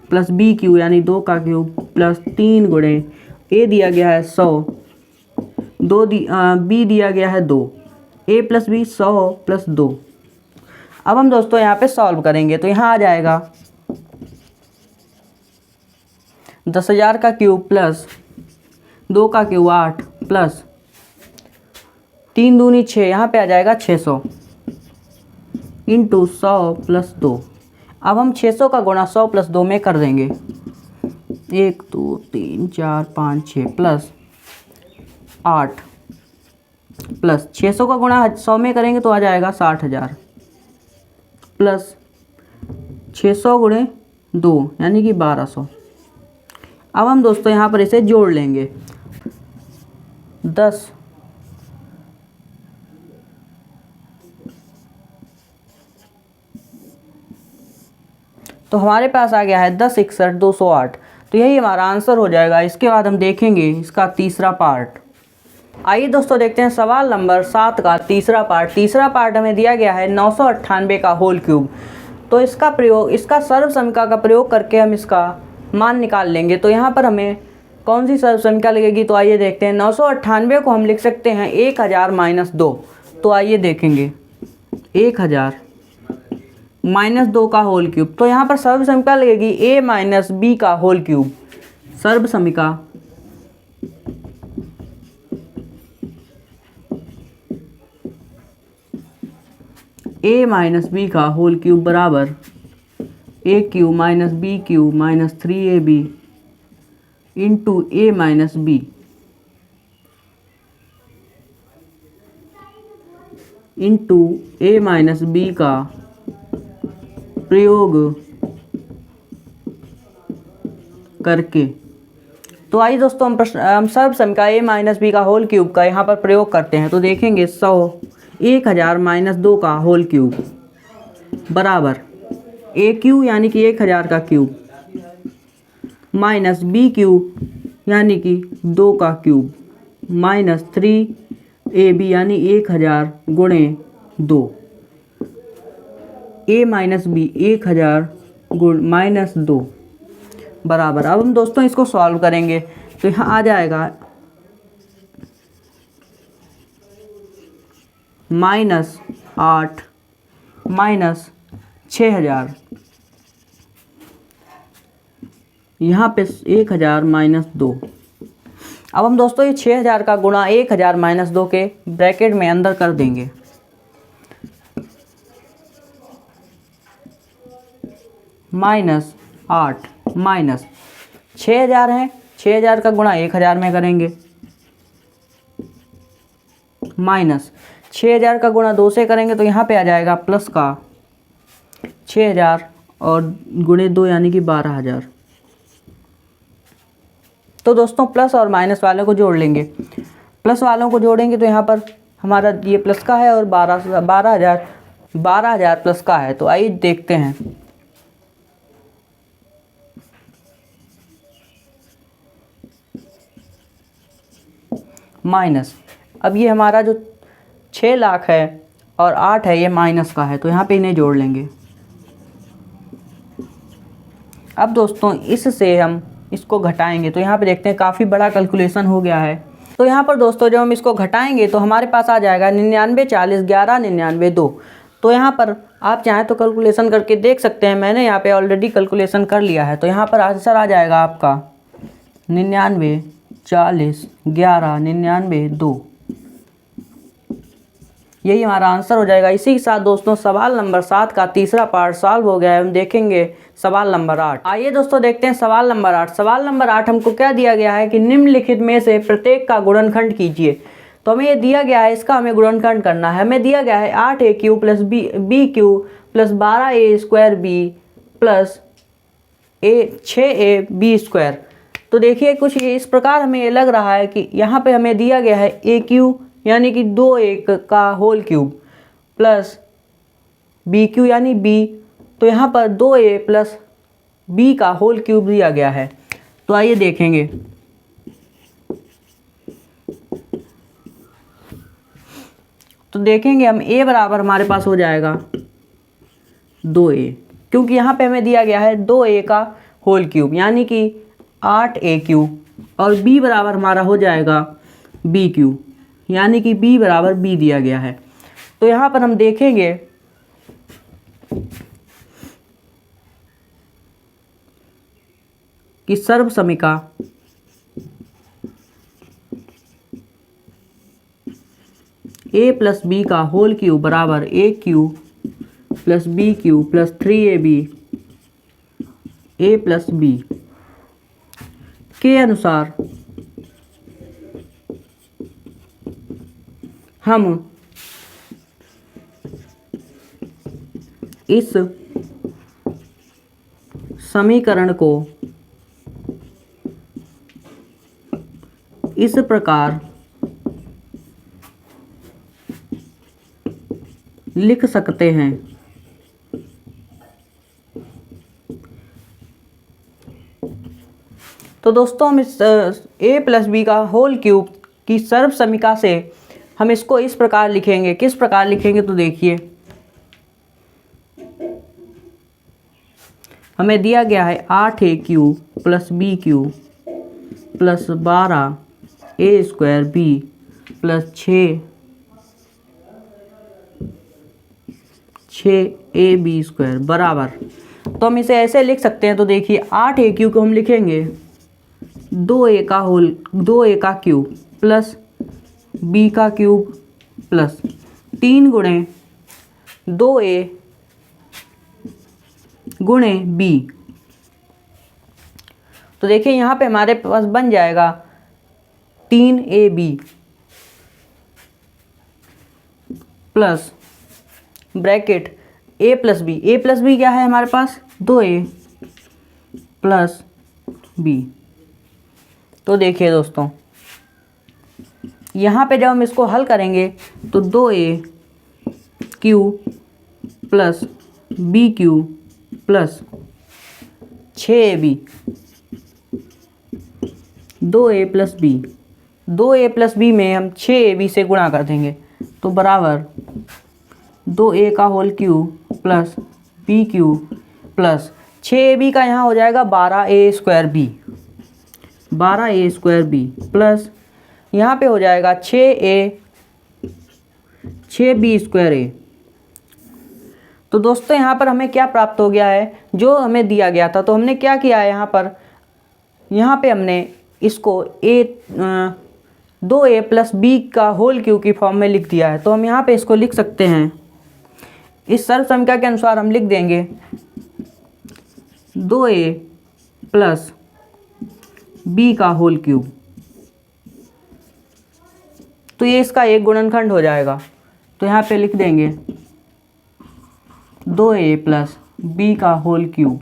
प्लस b³ यानी 2 का क्यूब प्लस 3 गुणे a दिया गया है 100, b दिया गया है 2, a + b 100 + 2। अब हम दोस्तों यहाँ पे सॉल्व करेंगे तो यहाँ आ जाएगा 10,000 का क्यूब प्लस 2 का क्यूब 8 प्लस 3 दूनी 6, यहाँ पे आ जाएगा 600 × 100 + 2। अब हम 600 का गुणा 100 + 2 में कर देंगे 1 2 3 4 5 6 प्लस 8 प्लस 600 का गुणा 100 में करेंगे तो आ जाएगा 60,000 प्लस 600 × 2 यानी कि 1200। अब हम दोस्तों यहाँ पर इसे जोड़ लेंगे 10 तो हमारे पास आ गया है 10 61 208। तो यही हमारा आंसर हो जाएगा। इसके बाद हम देखेंगे इसका तीसरा पार्ट। आइए दोस्तों देखते हैं सवाल नंबर 7 का तीसरा पार्ट। तीसरा पार्ट हमें दिया गया है 998 का होल क्यूब। तो इसका सर्व समीकरण का प्रयोग करके हम इसका मान निकाल लेंगे। तो यहाँ पर हमें कौन सी सर्व समीकरण लगेगी, तो आइए देखते हैं। 998 को हम लिख सकते हैं 1000 माइनस 2। तो आइए देखेंगे 1000 माइनस 2 का होल क्यूब। तो यहाँ पर सर्व समीकरण लगेगी a माइनस बी का होल क्यूब। सर्व समीकरण a माइनस बी का होल क्यूब बराबर a cube minus B cube minus 3ab into a minus B into a minus B का प्रयोग करके। तो आइए दोस्तों हम सर्व समीकरण a माइनस बी का होल क्यूब का यहाँ पर प्रयोग करते हैं। तो देखेंगे 1000 माइनस 2 का होल क्यूब बराबर a क्यूब यानी कि 1000 का क्यूब माइनस बी क्यूब यानी कि 2 का क्यूब माइनस 3ab यानी 1000 गुणे 2 a माइनस बी 1000 गुण माइनस 2 बराबर। अब हम दोस्तों इसको सॉल्व करेंगे तो यहाँ आ जाएगा -8 माइनस 6000, यहाँ पे 1000 माइनस 2। अब हम दोस्तों ये 6000 का गुणा 1000 माइनस 2 के ब्रैकेट में अंदर कर देंगे। -8 माइनस 6000 है, 6000 का गुणा 1000 में करेंगे माइनस 6000 का गुणा 2 से करेंगे तो यहाँ पे आ जाएगा प्लस का 6000 और गुणे 2 यानी कि 12000। तो दोस्तों प्लस और माइनस वालों को जोड़ लेंगे। प्लस वालों को जोड़ेंगे तो यहाँ पर हमारा ये प्लस का है और 12000 प्लस का है। तो आइए देखते हैं। माइनस, अब ये हमारा जो 6 लाख है और 8 है ये माइनस का है, तो यहाँ पे इन्हें जोड़ लेंगे। अब दोस्तों इससे हम इसको घटाएंगे तो यहाँ पे देखते हैं काफ़ी बड़ा कैलकुलेशन हो गया है। तो यहाँ पर दोस्तों जब हम इसको घटाएंगे तो हमारे पास आ जाएगा 99 40 11 99 2। तो यहाँ पर आप चाहें तो कैलकुलेशन करके देख सकते हैं। मैंने यहाँ पे ऑलरेडी कैलकुलेशन कर लिया है। तो यहाँ पर आंसर आ जाएगा आपका 99 40 11 99 2। यही हमारा आंसर हो जाएगा। इसी के साथ दोस्तों सवाल नंबर 7 का तीसरा पार्ट सॉल्व हो गया है। हम देखेंगे सवाल नंबर 8। आइए दोस्तों देखते हैं सवाल नंबर 8। सवाल नंबर 8 हमको क्या दिया गया है कि निम्नलिखित में से प्रत्येक का गुणनखंड कीजिए। तो हमें ये दिया गया है, इसका हमें गुणनखंड करना है। हमें दिया गया है 8a³ plus B cube plus 12a² plus 6ab²। तो देखिए कुछ इस प्रकार हमें ये लग रहा है कि यहाँ पे हमें दिया गया है a³ यानी कि 2a का होल क्यूब प्लस bq यानी b। तो यहाँ पर 2a प्लस b का होल क्यूब दिया गया है। तो आइए देखेंगे। तो देखेंगे हम a बराबर हमारे पास हो जाएगा 2a, क्योंकि यहाँ पे हमें दिया गया है 2a का होल क्यूब यानी कि 8a³ और b बराबर हमारा हो जाएगा bq यानी कि b बराबर b दिया गया है। तो यहाँ पर हम देखेंगे कि सर्व समीकरण a प्लस बी का होल क्यूब बराबर a³ plus bq plus 3ab a plus b के अनुसार हम इस समीकरण को इस प्रकार लिख सकते हैं। तो दोस्तों हम इस ए प्लस बी का होल क्यूब की सर्व समीका से हम इसको इस प्रकार लिखेंगे। किस प्रकार लिखेंगे तो देखिए, हमें दिया गया है 8a cube plus B cube plus 12a square B plus 6ab square बराबर। तो हम इसे ऐसे लिख सकते हैं। तो देखिए 8a क्यूब को हम लिखेंगे 2a का क्यूब प्लस b का क्यूब प्लस 3 गुणे 2a गुणे b। तो देखिए यहाँ पे हमारे पास बन जाएगा 3ab plus bracket a plus B क्या है हमारे पास 2a प्लस b। तो देखिए दोस्तों यहाँ पे जब हम इसको हल करेंगे तो 2a cube plus b cube plus 6ab 2a plus b में हम 6ab से गुणा कर देंगे तो बराबर 2a का whole cube plus b cube plus 6ab का यहाँ हो जाएगा 12a स्क्वायर b प्लस यहाँ पे हो जाएगा 6b स्क्वायर a। तो दोस्तों यहाँ पर हमें क्या प्राप्त हो गया है, जो हमें दिया गया था। तो हमने क्या किया है, यहाँ पे हमने इसको 2a प्लस b का होल क्यूब की फॉर्म में लिख दिया है। तो हम यहाँ पे इसको लिख सकते हैं, इस सर्व समीकरण के अनुसार हम लिख देंगे 2a प्लस b का होल क्यूब। तो ये इसका एक गुणनखंड हो जाएगा। तो यहाँ पे लिख देंगे 2a प्लस b का होल क्यूब।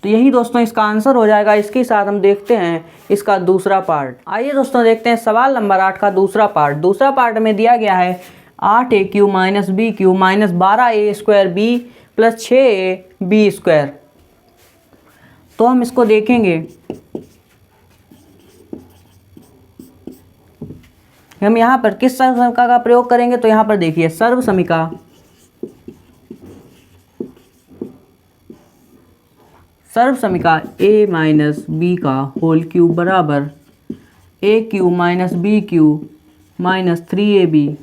तो यही दोस्तों इसका आंसर हो जाएगा। इसके साथ हम देखते हैं इसका दूसरा पार्ट। आइए दोस्तों देखते हैं सवाल नंबर 8 का दूसरा पार्ट। दूसरा पार्ट में दिया गया है 8a cube minus b cube minus 12a square b plus 6ab square. तो हम इसको देखेंगे, हम यहाँ पर किस सर्व समीका का प्रयोग करेंगे। तो यहाँ पर देखिए सर्व समीका a माइनस बी का होल क्यूब बराबर a cube minus b cube minus 3ab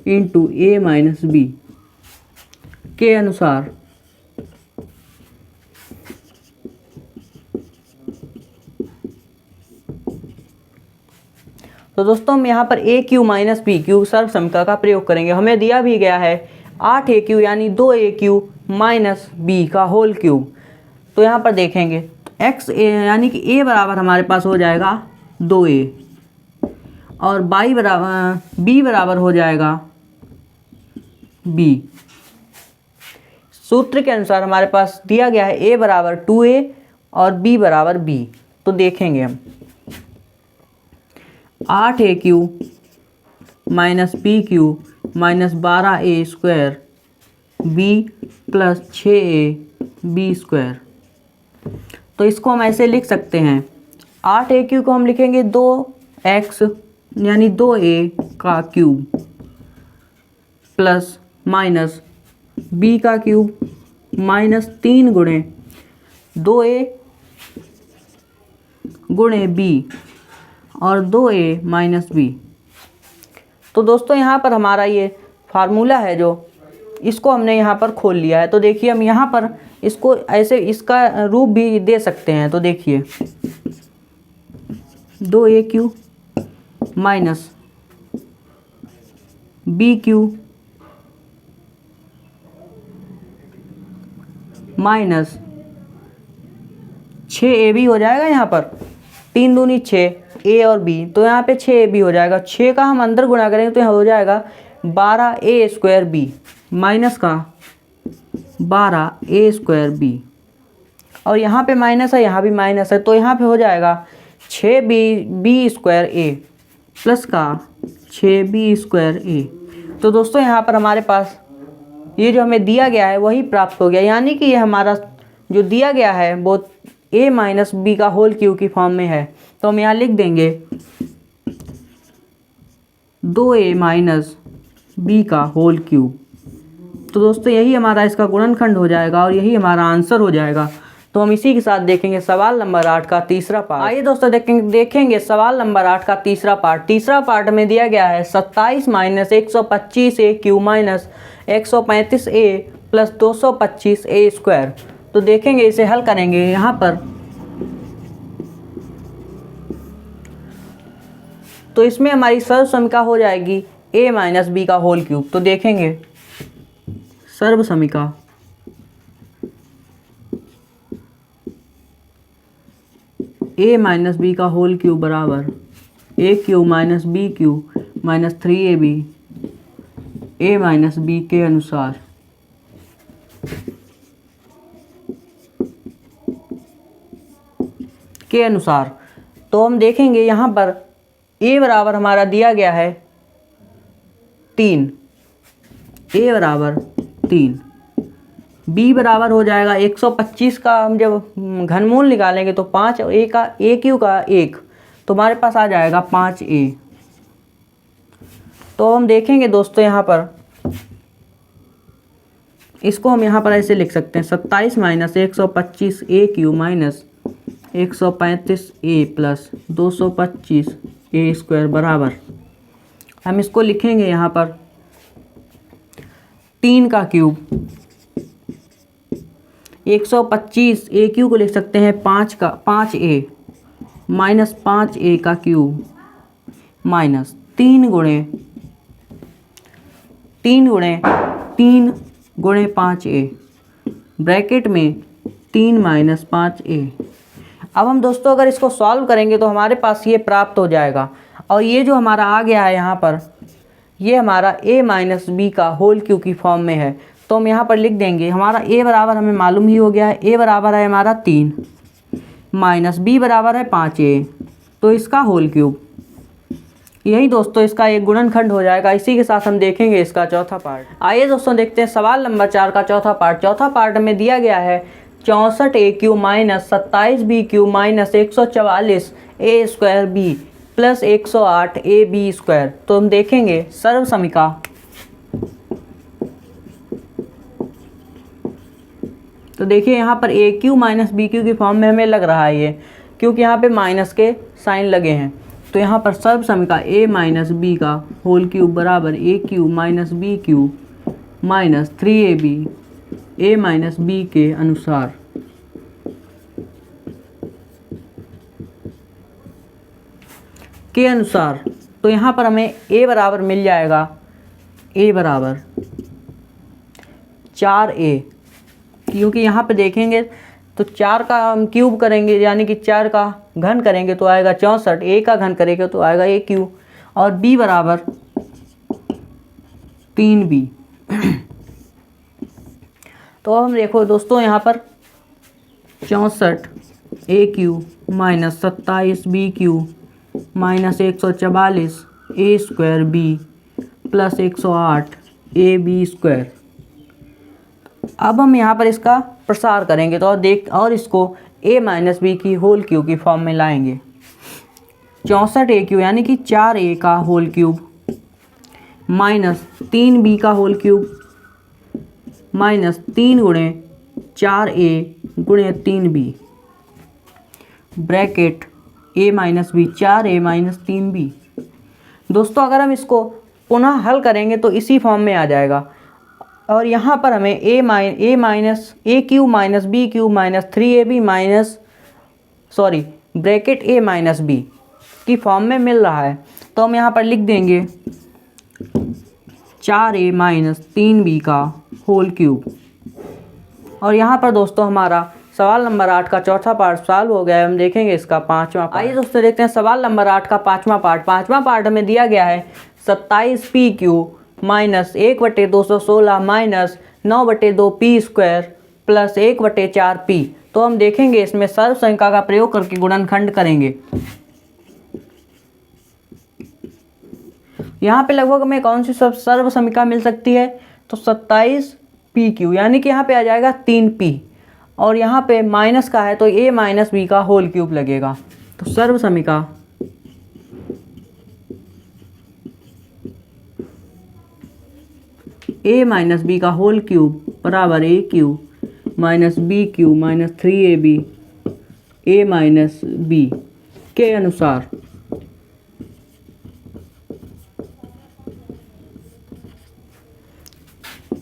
into a minus b के अनुसार तो दोस्तों हम यहाँ पर a cube minus B cube सर्व समीका का प्रयोग करेंगे। हमें दिया भी गया है 8a क्यूब यानी 2a क्यूब माइनस b का होल क्यूब। तो यहाँ पर देखेंगे x यानी कि a बराबर हमारे पास हो जाएगा 2a और b बराबर हो जाएगा b। सूत्र के अनुसार हमारे पास दिया गया है a बराबर 2a और b बराबर b। तो देखेंगे हम 8a cube minus b cube minus 12a square b plus 6ab square. तो इसको हम ऐसे लिख सकते हैं, 8a क्यूब को हम लिखेंगे 2x यानी 2a का क्यूब प्लस माइनस b का क्यूब माइनस 3 गुणे 2a गुणे b और 2a माइनस b। तो दोस्तों यहाँ पर हमारा ये फार्मूला है जो इसको हमने यहाँ पर खोल लिया है। तो देखिए हम यहाँ पर इसको ऐसे इसका रूप भी दे सकते हैं। तो देखिए 2a cube minus b cube minus 6ab हो जाएगा। यहाँ पर 3 दूनी 6 a और b, तो यहाँ पे 6ab हो जाएगा। 6 का हम अंदर गुणा करेंगे तो यहाँ हो जाएगा 12a स्क्वायर b माइनस का 12a स्क्वायर b और यहाँ पे माइनस है, यहाँ भी माइनस है। तो यहाँ पे हो जाएगा 6b स्क्वायर a प्लस का 6b स्क्वायर a। तो दोस्तों यहाँ पर हमारे पास ये जो हमें दिया गया है वही प्राप्त हो गया, यानी कि ये हमारा जो दिया गया है वो a माइनस बी का होल क्यूब की फॉर्म में है, तो हम यहाँ लिख देंगे 2a माइनस बी का होल क्यूब। तो दोस्तों यही हमारा इसका गुणनखंड हो जाएगा और यही हमारा आंसर हो जाएगा। तो हम इसी के साथ देखेंगे सवाल नंबर 8 का तीसरा पार्ट। आइए दोस्तों देखेंगे सवाल नंबर 8 का तीसरा पार्ट। तीसरा पार्ट में दिया गया है 27 माइनस 125 ए क्यू माइनस 135 ए प्लस 225 ए स्क्वायर। तो देखेंगे इसे हल करेंगे यहाँ पर। तो इसमें हमारी सर्वसमीका हो जाएगी a माइनस बी का होल क्यूब। तो देखेंगे सर्वसमीका a माइनस बी का होल क्यूब बराबर a cube minus B cube minus 3ab a minus B के अनुसार तो हम देखेंगे यहाँ पर a बराबर हमारा दिया गया है 3, a बराबर 3, b बराबर हो जाएगा 125 का हम जब घनमूल निकालेंगे तो 5 a का a क्यू का 1, तो हमारे पास आ जाएगा 5a। तो हम देखेंगे दोस्तों यहाँ पर इसको हम यहाँ पर ऐसे लिख सकते हैं 27 minus 125 a Q minus 135 a plus 225 a square बराबर, हम इसको लिखेंगे यहाँ पर 3 का क्यूब 125 ए क्यू को लिख सकते हैं 5a माइनस 5a का क्यूब माइनस 3 गुणे 5a ब्रैकेट में 3 माइनस 5a। अब हम दोस्तों अगर इसको सॉल्व करेंगे तो हमारे पास ये प्राप्त हो जाएगा और ये जो हमारा आ गया है यहाँ पर ये हमारा a माइनस बी का होल क्यूब की फॉर्म में है। तो हम यहाँ पर लिख देंगे हमारा a बराबर हमें मालूम ही हो गया है, a बराबर है हमारा 3 माइनस b बराबर है 5a, तो इसका होल क्यूब। यही दोस्तों इसका एक गुणनखंड हो जाएगा। इसी के साथ हम देखेंगे इसका चौथा पार्ट। आइए दोस्तों देखते हैं सवाल नंबर 4 का चौथा पार्ट। चौथा पार्ट में दिया गया है 64 A cube minus 27 B cube minus 144 A square B plus 108 A B square. तो हम देखेंगे सर्वसमीका तो देखिए यहाँ पर A cube minus B cube की फॉर्म में हमें लग रहा है ये, क्योंकि यहाँ पे माइनस के साइन लगे हैं। तो यहाँ पर सर्वसमीका ए माइनस बी का होल क्यूब बराबर A cube minus B cube minus 3ab A minus B के अनुसार। तो यहाँ पर हमें a बराबर मिल जाएगा, a बराबर 4a, क्योंकि यहाँ पे देखेंगे तो 4 का हम क्यूब करेंगे यानी कि 4 का घन करेंगे तो आएगा 64, a का घन करेंगे तो आएगा a क्यूब और b बराबर 3b। तो हम देखो दोस्तों यहाँ पर 64 a cube minus 27 b cube minus 144 a square b plus 108 A B square. अब हम यहाँ पर इसका प्रसार करेंगे तो और इसको a माइनस बी की होल क्यूब की फॉर्म में लाएंगे। 64 ए क्यूब यानी कि 4a का होल क्यूब माइनस 3b का होल क्यूब माइनस 3 गुणे 4a गुणे 3b bracket a minus B 4a minus 3b। दोस्तों अगर हम इसको पुनः हल करेंगे तो इसी फॉर्म में आ जाएगा और यहाँ पर हमें a cube minus B cube minus 3ab minus bracket a minus B की फॉर्म में मिल रहा है। तो हम यहाँ पर लिख देंगे 4a माइनस 3b का होल क्यूब। और यहाँ पर दोस्तों हमारा सवाल नंबर 8 का चौथा पार्ट सॉल्व हो गया है। हम देखेंगे इसका पांचवा पार्ट। आइए दोस्तों देखते हैं सवाल नंबर 8 का पांचवा पार्ट। पांचवा पार्ट में दिया गया है 27 P Q minus 1/216 minus 9/2 P square plus 1/4 P. तो हम देखेंगे इसमें सर्वसंख्या का प्रयोग करके गुणनखंड करेंगे। यहाँ पे लगभग हमें कौन सी सर्वसमीका मिल सकती है, तो 27 पी क्यू यानी कि यहाँ पे आ जाएगा 3p और यहाँ पे माइनस का है तो a माइनस बी का होल क्यूब लगेगा। तो सर्वसमिका a माइनस बी का होल क्यूब बराबर a cube minus B cube minus 3ab a minus B के अनुसार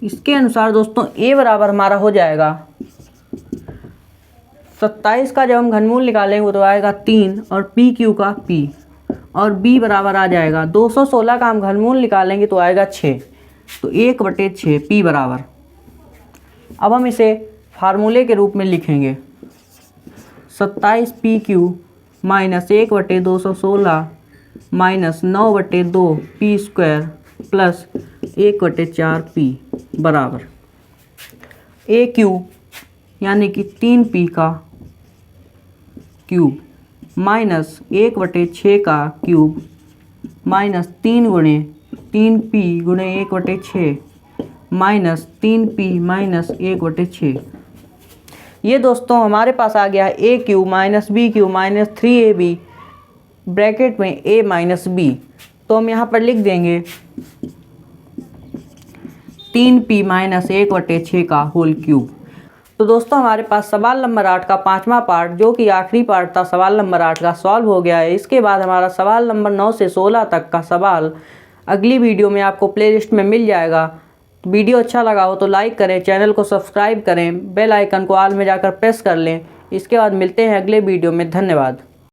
इसके अनुसार दोस्तों a बराबर हमारा हो जाएगा 27 का जब हम घनमूल निकालेंगे तो आएगा 3 और p क्यू का p और b बराबर आ जाएगा 216 का हम घनमूल निकालेंगे तो आएगा 6 तो 1/6 p बराबर। अब हम इसे फार्मूले के रूप में लिखेंगे 27 p Q minus 1/216 minus 9/2 p square plus 1/4 p बराबर a क्यूब यानी कि 3p का क्यूब माइनस 1/6 का क्यूब माइनस 3 गुणे 3p गुणे 1/6 माइनस 3p माइनस 1/6। ये दोस्तों हमारे पास आ गया a cube minus b cube minus 3ab bracket में a माइनस b। तो हम यहाँ पर लिख देंगे 3p माइनस 1/6 का होल क्यूब। तो दोस्तों हमारे पास सवाल नंबर 8 का 5वां पार्ट जो कि आखिरी पार्ट था सवाल नंबर 8 का सॉल्व हो गया है। इसके बाद हमारा सवाल नंबर 9 से 16 तक का सवाल अगली वीडियो में आपको प्लेलिस्ट में मिल जाएगा। वीडियो अच्छा लगा हो तो लाइक करें, चैनल को सब्सक्राइब करें, बेल आइकन को ऑल में जाकर प्रेस कर लें। इसके बाद मिलते हैं अगले वीडियो में। धन्यवाद।